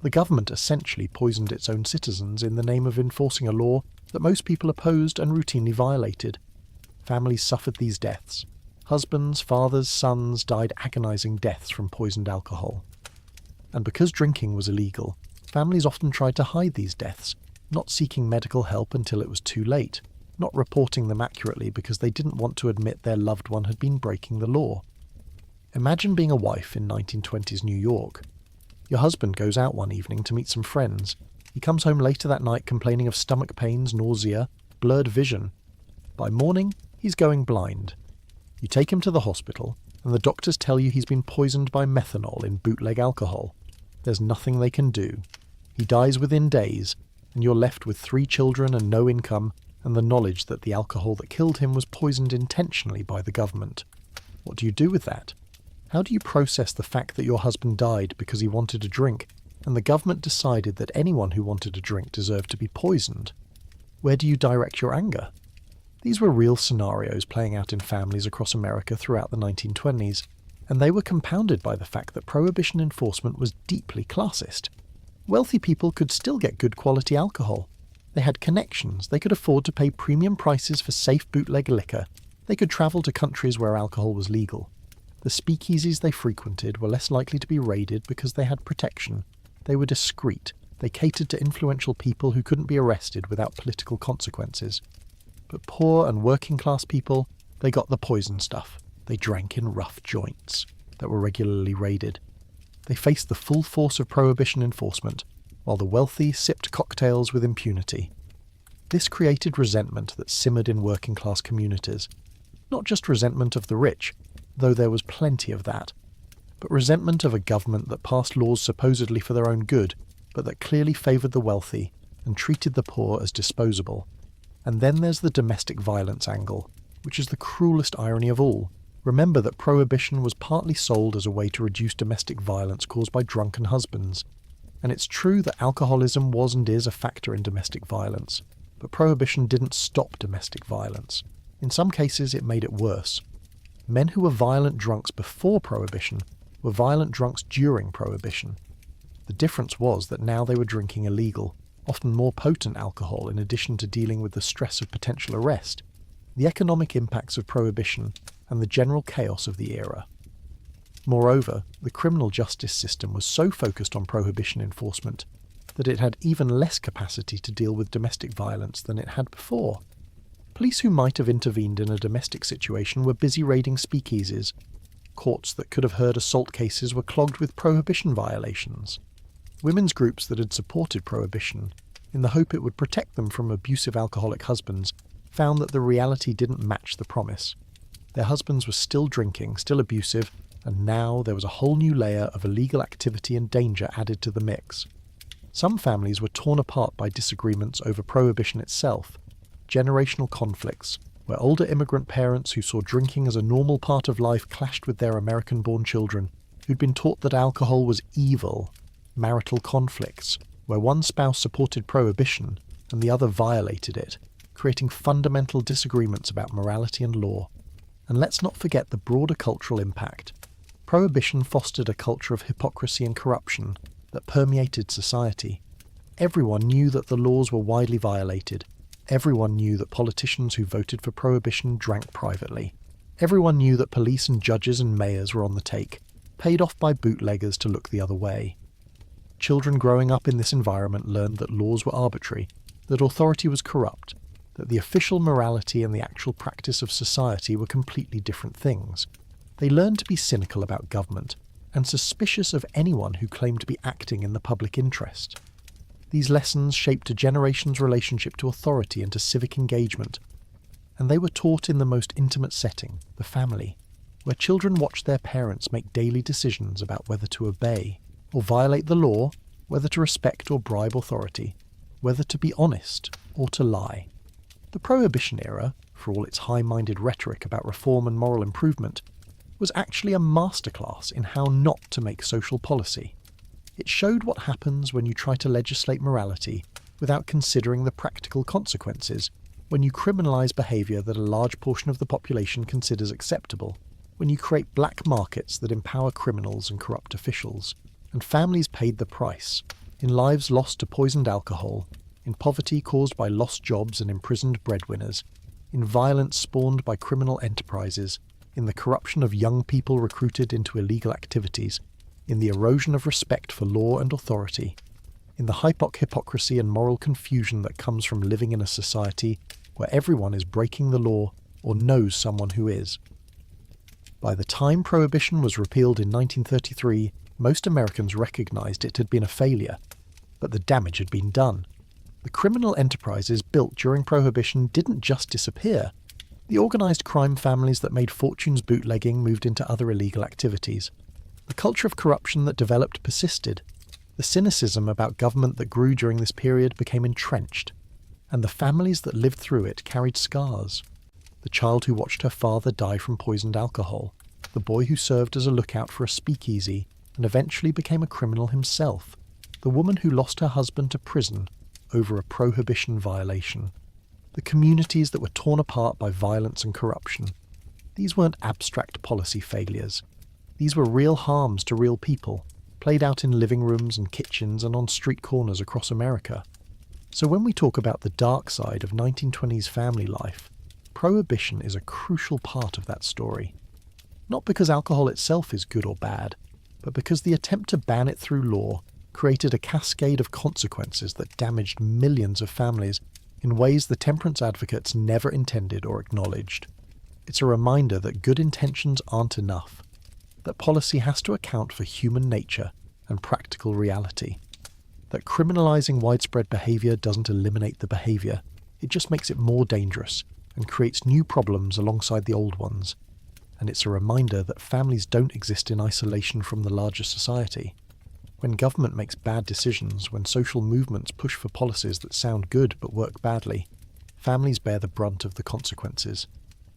The government essentially poisoned its own citizens in the name of enforcing a law that most people opposed and routinely violated. Families suffered these deaths. Husbands, fathers, sons died agonizing deaths from poisoned alcohol. And because drinking was illegal, families often tried to hide these deaths, not seeking medical help until it was too late, not reporting them accurately because they didn't want to admit their loved one had been breaking the law. Imagine being a wife in 1920s New York. Your husband goes out one evening to meet some friends. He comes home later that night complaining of stomach pains, nausea, blurred vision. By morning, he's going blind. You take him to the hospital, and the doctors tell you he's been poisoned by methanol in bootleg alcohol. There's nothing they can do. He dies within days, and you're left with 3 children and no income, and the knowledge that the alcohol that killed him was poisoned intentionally by the government. What do you do with that? How do you process the fact that your husband died because he wanted to drink, and the government decided that anyone who wanted to drink deserved to be poisoned? Where do you direct your anger? These were real scenarios playing out in families across America throughout the 1920s, and they were compounded by the fact that prohibition enforcement was deeply classist. Wealthy people could still get good quality alcohol. They had connections, they could afford to pay premium prices for safe bootleg liquor, they could travel to countries where alcohol was legal. The speakeasies they frequented were less likely to be raided because they had protection. They were discreet, they catered to influential people who couldn't be arrested without political consequences. But poor and working class people, They got the poison stuff. They drank in rough joints that were regularly raided. They faced the full force of prohibition enforcement, while the wealthy sipped cocktails with impunity. This created resentment that simmered in working-class communities. Not just resentment of the rich, though there was plenty of that, but resentment of a government that passed laws supposedly for their own good, but that clearly favoured the wealthy and treated the poor as disposable. And then there's the domestic violence angle, which is the cruelest irony of all. Remember that prohibition was partly sold as a way to reduce domestic violence caused by drunken husbands. And it's true that alcoholism was and is a factor in domestic violence, but prohibition didn't stop domestic violence. In some cases, it made it worse. Men who were violent drunks before prohibition were violent drunks during prohibition. The difference was that now they were drinking illegal, often more potent alcohol in addition to dealing with the stress of potential arrest, the economic impacts of prohibition, and the general chaos of the era. Moreover, the criminal justice system was so focused on prohibition enforcement that it had even less capacity to deal with domestic violence than it had before. Police who might have intervened in a domestic situation were busy raiding speakeasies. Courts that could have heard assault cases were clogged with prohibition violations. Women's groups that had supported prohibition, in the hope it would protect them from abusive alcoholic husbands, found that the reality didn't match the promise. Their husbands were still drinking, still abusive, and now there was a whole new layer of illegal activity and danger added to the mix. Some families were torn apart by disagreements over prohibition itself, generational conflicts, where older immigrant parents who saw drinking as a normal part of life clashed with their American-born children, who'd been taught that alcohol was evil, marital conflicts, where one spouse supported prohibition and the other violated it, creating fundamental disagreements about morality and law. And let's not forget the broader cultural impact. Prohibition fostered a culture of hypocrisy and corruption that permeated society. Everyone knew that the laws were widely violated. Everyone knew that politicians who voted for prohibition drank privately. Everyone knew that police and judges and mayors were on the take, paid off by bootleggers to look the other way. Children growing up in this environment learned that laws were arbitrary, that authority was corrupt, that the official morality and the actual practice of society were completely different things. They learned to be cynical about government and suspicious of anyone who claimed to be acting in the public interest. These lessons shaped a generation's relationship to authority and to civic engagement, and they were taught in the most intimate setting, the family, where children watched their parents make daily decisions about whether to obey or violate the law, whether to respect or bribe authority, whether to be honest or to lie. The Prohibition era, for all its high-minded rhetoric about reform and moral improvement, was actually a masterclass in how not to make social policy. It showed what happens when you try to legislate morality without considering the practical consequences, when you criminalise behaviour that a large portion of the population considers acceptable, when you create black markets that empower criminals and corrupt officials, and families paid the price, in lives lost to poisoned alcohol, in poverty caused by lost jobs and imprisoned breadwinners, in violence spawned by criminal enterprises, in the corruption of young people recruited into illegal activities, in the erosion of respect for law and authority, in the hypocrisy and moral confusion that comes from living in a society where everyone is breaking the law or knows someone who is. By the time Prohibition was repealed in 1933, most Americans recognized it had been a failure, but the damage had been done. The criminal enterprises built during Prohibition didn't just disappear. The organized crime families that made fortunes bootlegging moved into other illegal activities. The culture of corruption that developed persisted. The cynicism about government that grew during this period became entrenched, and the families that lived through it carried scars. The child who watched her father die from poisoned alcohol, the boy who served as a lookout for a speakeasy and eventually became a criminal himself, the woman who lost her husband to prison over a prohibition violation, the communities that were torn apart by violence and corruption. These weren't abstract policy failures. These were real harms to real people, played out in living rooms and kitchens and on street corners across America. So when we talk about the dark side of 1920s family life, Prohibition is a crucial part of that story. Not because alcohol itself is good or bad, but because the attempt to ban it through law created a cascade of consequences that damaged millions of families in ways the temperance advocates never intended or acknowledged. It's a reminder that good intentions aren't enough, that policy has to account for human nature and practical reality, that criminalising widespread behaviour doesn't eliminate the behaviour, it just makes it more dangerous and creates new problems alongside the old ones. And it's a reminder that families don't exist in isolation from the larger society. When government makes bad decisions, when social movements push for policies that sound good but work badly, families bear the brunt of the consequences.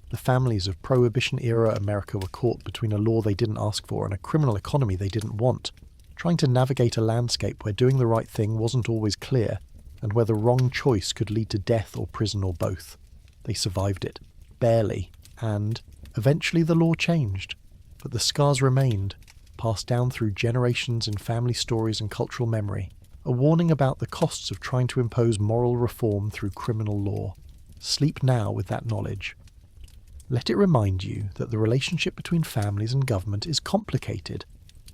The families of Prohibition-era America were caught between a law they didn't ask for and a criminal economy they didn't want, trying to navigate a landscape where doing the right thing wasn't always clear, and where the wrong choice could lead to death or prison or both. They survived it, barely, and eventually the law changed, but the scars remained, passed down through generations in family stories and cultural memory, a warning about the costs of trying to impose moral reform through criminal law. Sleep now with that knowledge. Let it remind you that the relationship between families and government is complicated,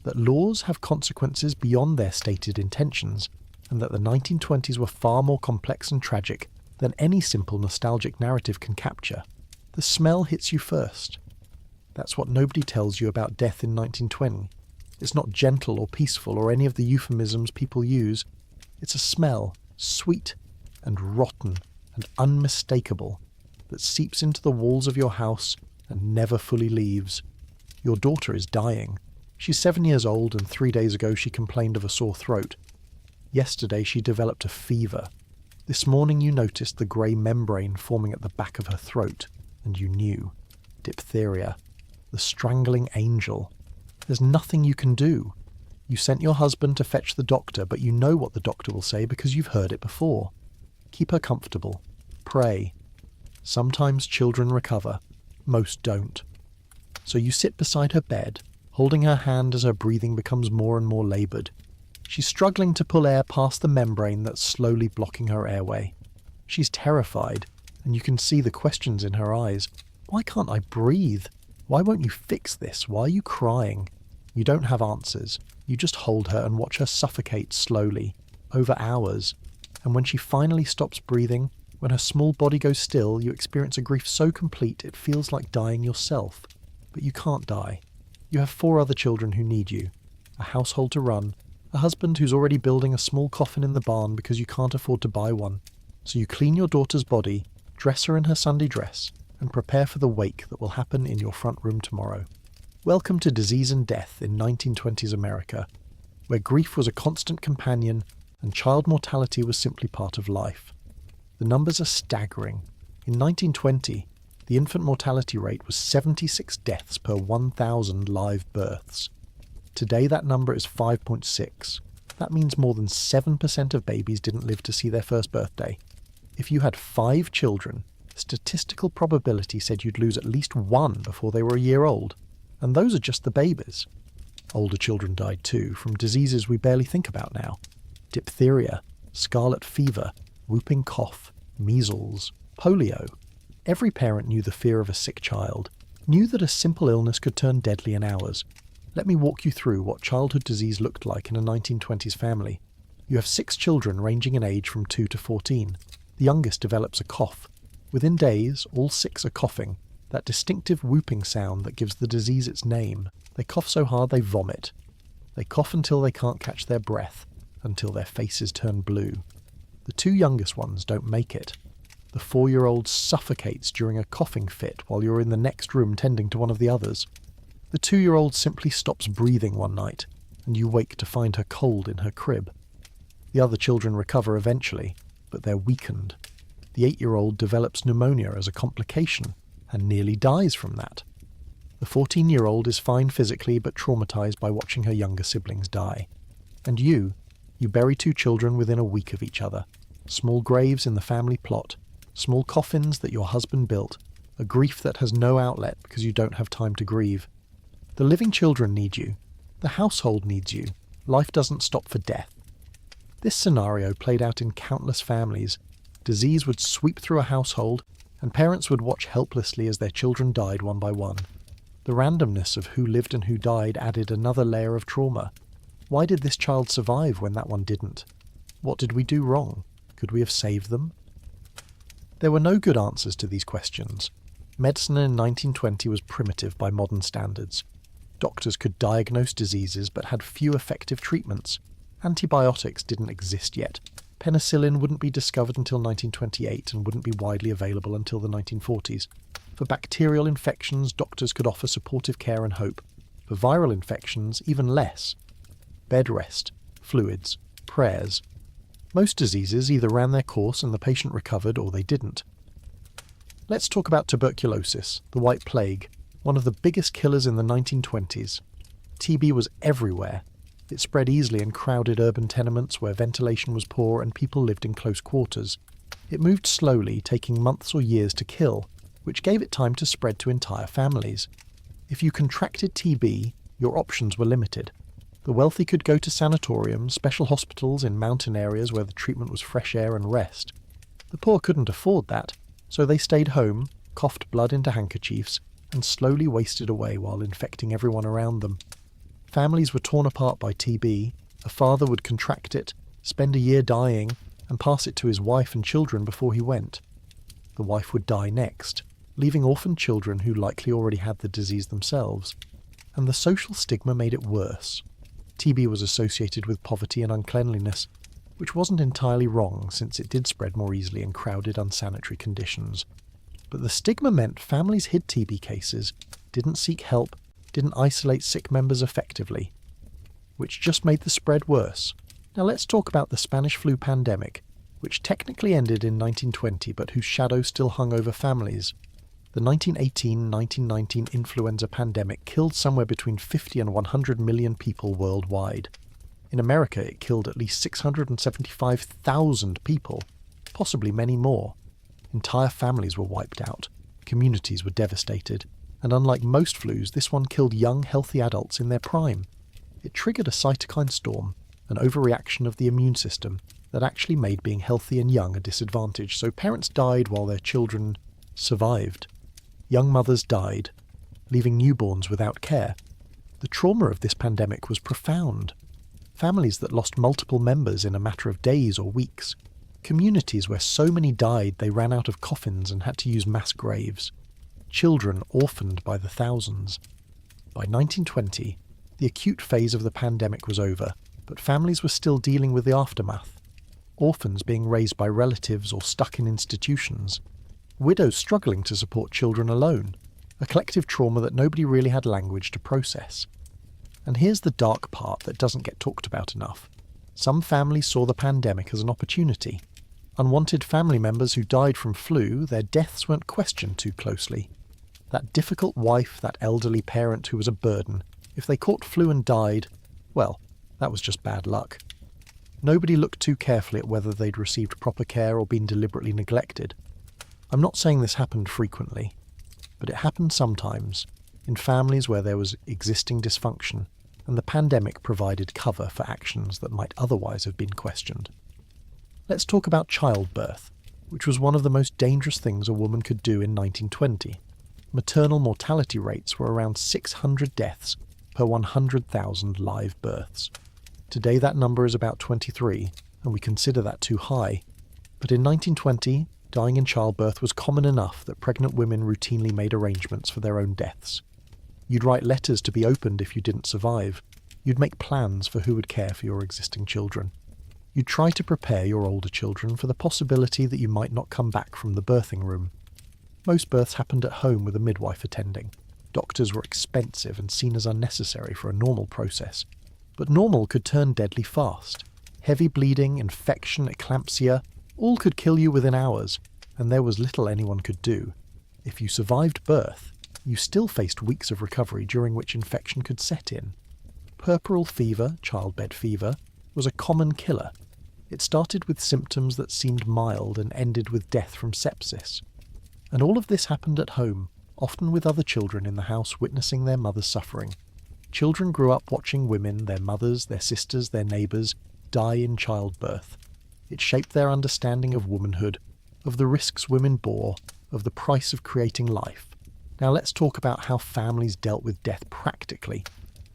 that laws have consequences beyond their stated intentions, and that the 1920s were far more complex and tragic than any simple nostalgic narrative can capture. The smell hits you first. That's what nobody tells you about death in 1920. It's not gentle or peaceful or any of the euphemisms people use. It's a smell, sweet and rotten and unmistakable, that seeps into the walls of your house and never fully leaves. Your daughter is dying. She's 7 years old, and 3 days ago she complained of a sore throat. Yesterday she developed a fever. This morning you noticed the grey membrane forming at the back of her throat, and you knew. Diphtheria. The strangling angel. There's nothing you can do. You sent your husband to fetch the doctor, but you know what the doctor will say because you've heard it before. Keep her comfortable. Pray. Sometimes children recover. Most don't. So you sit beside her bed, holding her hand as her breathing becomes more and more laboured. She's struggling to pull air past the membrane that's slowly blocking her airway. She's terrified, and you can see the questions in her eyes. Why can't I breathe? Why won't you fix this? Why are you crying? You don't have answers. You just hold her and watch her suffocate slowly, over hours. And when she finally stops breathing, when her small body goes still, you experience a grief so complete it feels like dying yourself. But you can't die. You have 4 other children who need you, a household to run, a husband who's already building a small coffin in the barn because you can't afford to buy one. So you clean your daughter's body, dress her in her Sunday dress, and prepare for the wake that will happen in your front room tomorrow. Welcome to disease and death in 1920s America, where grief was a constant companion and child mortality was simply part of life. The numbers are staggering. In 1920, the infant mortality rate was 76 deaths per 1,000 live births. Today that number is 5.6. That means more than 7% of babies didn't live to see their first birthday. If you had 5 children, statistical probability said you'd lose at least 1 before they were a year old. And those are just the babies. Older children died too, from diseases we barely think about now. Diphtheria, scarlet fever, whooping cough, measles, polio. Every parent knew the fear of a sick child, knew that a simple illness could turn deadly in hours. Let me walk you through what childhood disease looked like in a 1920s family. You have 6 children ranging in age from 2 to 14. The youngest develops a cough. Within days, all 6 are coughing, that distinctive whooping sound that gives the disease its name. They cough so hard they vomit. They cough until they can't catch their breath, until their faces turn blue. The 2 youngest ones don't make it. The 4-year-old suffocates during a coughing fit while you're in the next room tending to one of the others. The 2-year-old simply stops breathing one night, and you wake to find her cold in her crib. The other children recover eventually, but they're weakened. The 8-year-old develops pneumonia as a complication, and nearly dies from that. The 14-year-old is fine physically but traumatized by watching her younger siblings die. And you bury 2 children within a week of each other. Small graves in the family plot, small coffins that your husband built, a grief that has no outlet because you don't have time to grieve. The living children need you. The household needs you. Life doesn't stop for death. This scenario played out in countless families. Disease would sweep through a household, and parents would watch helplessly as their children died one by one. The randomness of who lived and who died added another layer of trauma. Why did this child survive when that one didn't? What did we do wrong? Could we have saved them? There were no good answers to these questions. Medicine in 1920 was primitive by modern standards. Doctors could diagnose diseases but had few effective treatments. Antibiotics didn't exist yet. Penicillin wouldn't be discovered until 1928 and wouldn't be widely available until the 1940s. For bacterial infections, doctors could offer supportive care and hope. For viral infections, even less. Bed rest, fluids, prayers. Most diseases either ran their course and the patient recovered or they didn't. Let's talk about tuberculosis, the White Plague, one of the biggest killers in the 1920s. TB was everywhere. It spread easily in crowded urban tenements where ventilation was poor and people lived in close quarters. It moved slowly, taking months or years to kill, which gave it time to spread to entire families. If you contracted TB, your options were limited. The wealthy could go to sanatoriums, special hospitals in mountain areas where the treatment was fresh air and rest. The poor couldn't afford that, so they stayed home, coughed blood into handkerchiefs, and slowly wasted away while infecting everyone around them. Families were torn apart by TB. A father would contract it, spend a year dying, and pass it to his wife and children before he went. The wife would die next, leaving orphaned children who likely already had the disease themselves. And the social stigma made it worse. TB was associated with poverty and uncleanliness, which wasn't entirely wrong since it did spread more easily in crowded, unsanitary conditions. But the stigma meant families hid TB cases, didn't seek help, didn't isolate sick members effectively, which just made the spread worse. Now let's talk about the Spanish flu pandemic, which technically ended in 1920 but whose shadow still hung over families. The 1918-1919 influenza pandemic killed somewhere between 50 and 100 million people worldwide. In America, it killed at least 675,000 people, possibly many more. Entire families were wiped out, communities were devastated, and unlike most flus, this one killed young, healthy adults in their prime. It triggered a cytokine storm, an overreaction of the immune system that actually made being healthy and young a disadvantage, so parents died while their children survived. Young mothers died, leaving newborns without care. The trauma of this pandemic was profound. Families that lost multiple members in a matter of days or weeks. Communities where so many died they ran out of coffins and had to use mass graves. Children orphaned by the thousands. By 1920, the acute phase of the pandemic was over, but families were still dealing with the aftermath. Orphans being raised by relatives or stuck in institutions. Widows struggling to support children alone. A collective trauma that nobody really had language to process. And here's the dark part that doesn't get talked about enough. Some families saw the pandemic as an opportunity. Unwanted family members who died from flu, their deaths weren't questioned too closely. That difficult wife, that elderly parent who was a burden, if they caught flu and died, well, that was just bad luck. Nobody looked too carefully at whether they'd received proper care or been deliberately neglected. I'm not saying this happened frequently, but it happened sometimes, in families where there was existing dysfunction, and the pandemic provided cover for actions that might otherwise have been questioned. Let's talk about childbirth, which was one of the most dangerous things a woman could do in 1920. Maternal mortality rates were around 600 deaths per 100,000 live births. Today that number is about 23, and we consider that too high. But in 1920, dying in childbirth was common enough that pregnant women routinely made arrangements for their own deaths. You'd write letters to be opened if you didn't survive. You'd make plans for who would care for your existing children. You'd try to prepare your older children for the possibility that you might not come back from the birthing room. Most births happened at home with a midwife attending. Doctors were expensive and seen as unnecessary for a normal process. But normal could turn deadly fast. Heavy bleeding, infection, eclampsia, all could kill you within hours, and there was little anyone could do. If you survived birth, you still faced weeks of recovery during which infection could set in. Puerperal fever, childbed fever, was a common killer. It started with symptoms that seemed mild and ended with death from sepsis. And all of this happened at home, often with other children in the house witnessing their mother's suffering. Children grew up watching women, their mothers, their sisters, their neighbours, die in childbirth. It shaped their understanding of womanhood, of the risks women bore, of the price of creating life. Now let's talk about how families dealt with death practically,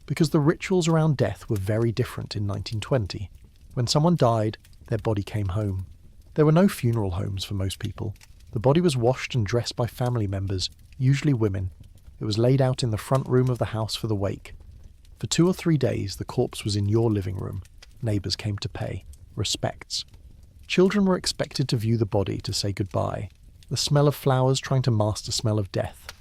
because the rituals around death were very different in 1920. When someone died, their body came home. There were no funeral homes for most people. The body was washed and dressed by family members, usually women. It was laid out in the front room of the house for the wake. For 2 or 3 days, the corpse was in your living room. Neighbours came to pay respects. Children were expected to view the body to say goodbye. The smell of flowers trying to mask the smell of death.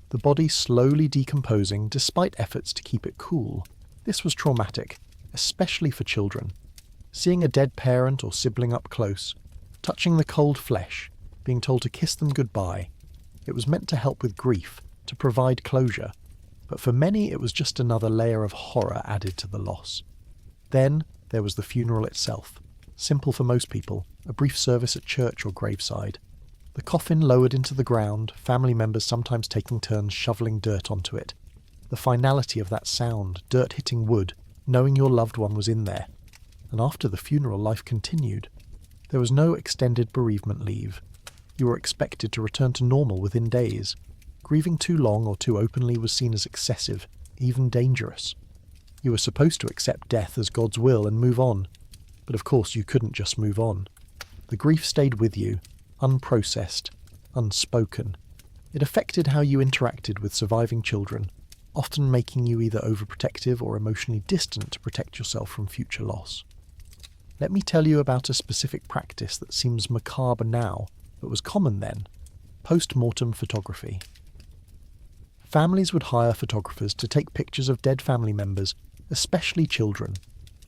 The body slowly decomposing despite efforts to keep it cool. This was traumatic, especially for children. Seeing a dead parent or sibling up close, touching the cold flesh, being told to kiss them goodbye. It was meant to help with grief, to provide closure. But for many, it was just another layer of horror added to the loss. Then there was the funeral itself. Simple for most people, a brief service at church or graveside. The coffin lowered into the ground, family members sometimes taking turns shoveling dirt onto it. The finality of that sound, dirt hitting wood, knowing your loved one was in there. And after the funeral, life continued. There was no extended bereavement leave. You were expected to return to normal within days. Grieving too long or too openly was seen as excessive, even dangerous. You were supposed to accept death as God's will and move on. But of course you couldn't just move on. The grief stayed with you, unprocessed, unspoken. It affected how you interacted with surviving children, often making you either overprotective or emotionally distant to protect yourself from future loss. Let me tell you about a specific practice that seems macabre now, but was common then: post-mortem photography. Families would hire photographers to take pictures of dead family members, especially children.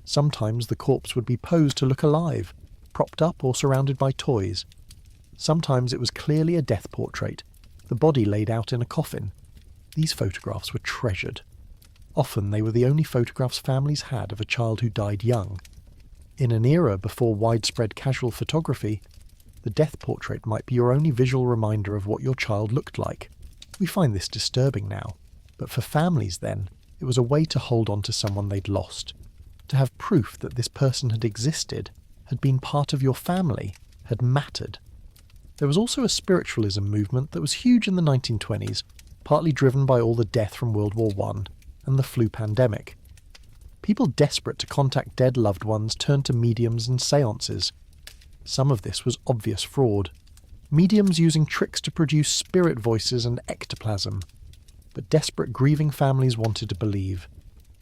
Sometimes the corpse would be posed to look alive, propped up or surrounded by toys. Sometimes it was clearly a death portrait, the body laid out in a coffin. These photographs were treasured. Often they were the only photographs families had of a child who died young. In an era before widespread casual photography, the death portrait might be your only visual reminder of what your child looked like. We find this disturbing now, but for families then, it was a way to hold on to someone they'd lost, to have proof that this person had existed, had been part of your family, had mattered. There was also a spiritualism movement that was huge in the 1920s, partly driven by all the death from World War I and the flu pandemic. People desperate to contact dead loved ones turned to mediums and seances. Some of this was obvious fraud. Mediums using tricks to produce spirit voices and ectoplasm. But desperate grieving families wanted to believe.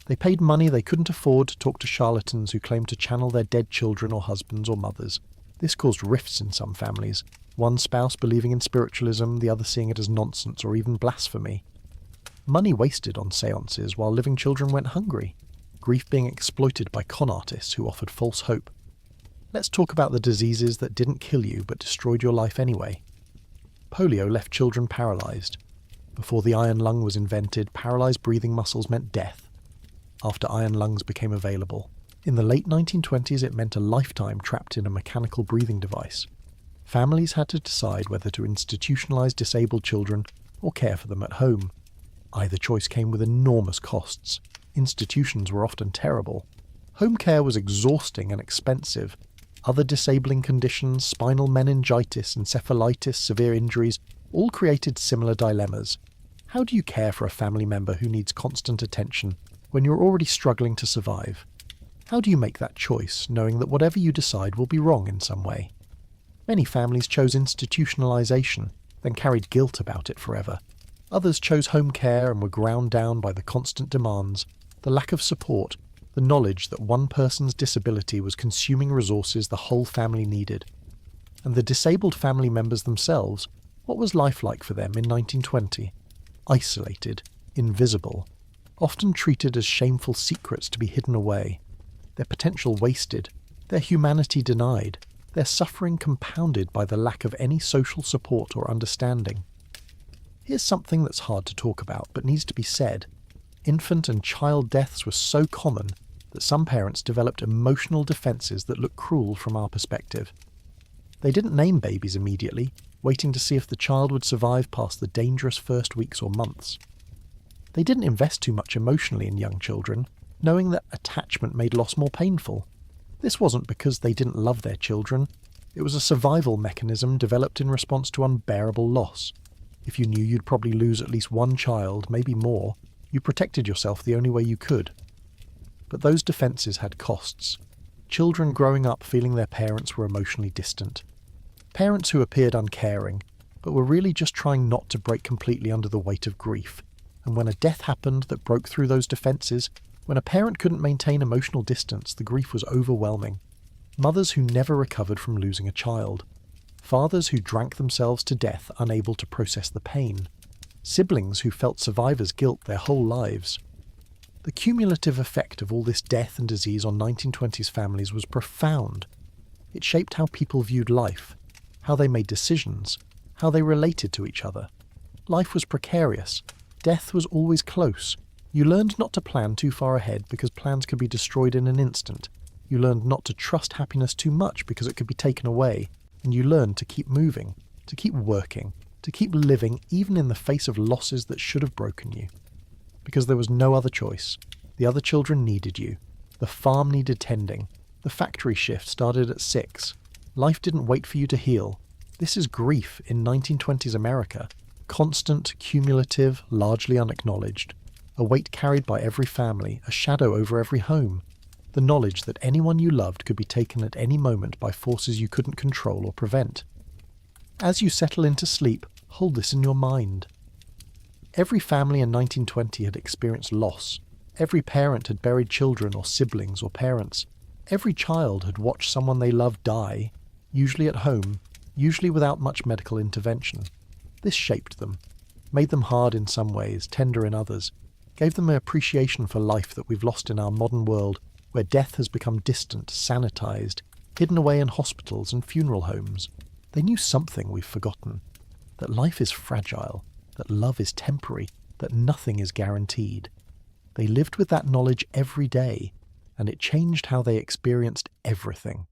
They paid money they couldn't afford to talk to charlatans who claimed to channel their dead children or husbands or mothers. This caused rifts in some families, one spouse believing in spiritualism, the other seeing it as nonsense or even blasphemy. Money wasted on seances while living children went hungry. Grief being exploited by con artists who offered false hope. Let's talk about the diseases that didn't kill you but destroyed your life anyway. Polio left children paralysed. Before the iron lung was invented, paralysed breathing muscles meant death. After iron lungs became available, in the late 1920s it meant a lifetime trapped in a mechanical breathing device. Families had to decide whether to institutionalize disabled children or care for them at home. Either choice came with enormous costs. Institutions were often terrible. Home care was exhausting and expensive. Other disabling conditions, spinal meningitis, encephalitis, severe injuries, all created similar dilemmas. How do you care for a family member who needs constant attention when you're already struggling to survive? How do you make that choice, knowing that whatever you decide will be wrong in some way? Many families chose institutionalization, then carried guilt about it forever. Others chose home care and were ground down by the constant demands, the lack of support, the knowledge that one person's disability was consuming resources the whole family needed. And the disabled family members themselves, what was life like for them in 1920? Isolated, invisible, often treated as shameful secrets to be hidden away, their potential wasted, their humanity denied, their suffering compounded by the lack of any social support or understanding. Here's something that's hard to talk about but needs to be said. Infant and child deaths were so common that some parents developed emotional defences that look cruel from our perspective. They didn't name babies immediately, waiting to see if the child would survive past the dangerous first weeks or months. They didn't invest too much emotionally in young children, knowing that attachment made loss more painful. This wasn't because they didn't love their children. It was a survival mechanism developed in response to unbearable loss. If you knew you'd probably lose at least one child, maybe more, you protected yourself the only way you could. But those defences had costs. Children growing up feeling their parents were emotionally distant. Parents who appeared uncaring. but were really just trying not to break completely under the weight of grief. And when a death happened that broke through those defences, when a parent couldn't maintain emotional distance, the grief was overwhelming. Mothers who never recovered from losing a child. Fathers who drank themselves to death, unable to process the pain. Siblings who felt survivors' guilt their whole lives. The cumulative effect of all this death and disease on 1920s families was profound. It shaped how people viewed life, how they made decisions, how they related to each other. Life was precarious. Death was always close. You learned not to plan too far ahead because plans could be destroyed in an instant. You learned not to trust happiness too much because it could be taken away. And you learned to keep moving, to keep working, to keep living even in the face of losses that should have broken you. Because there was no other choice. The other children needed you. The farm needed tending. The factory shift started at 6. Life didn't wait for you to heal. This is grief in 1920s America. Constant, cumulative, largely unacknowledged. A weight carried by every family, a shadow over every home. The knowledge that anyone you loved could be taken at any moment by forces you couldn't control or prevent. As you settle into sleep, hold this in your mind. Every family in 1920 had experienced loss. Every parent had buried children or siblings or parents. Every child had watched someone they loved die, usually at home, usually without much medical intervention. This shaped them, made them hard in some ways, tender in others, gave them an appreciation for life that we've lost in our modern world, where death has become distant, sanitized, hidden away in hospitals and funeral homes. They knew something we've forgotten, that life is fragile, that love is temporary, that nothing is guaranteed. They lived with that knowledge every day, and it changed how they experienced everything.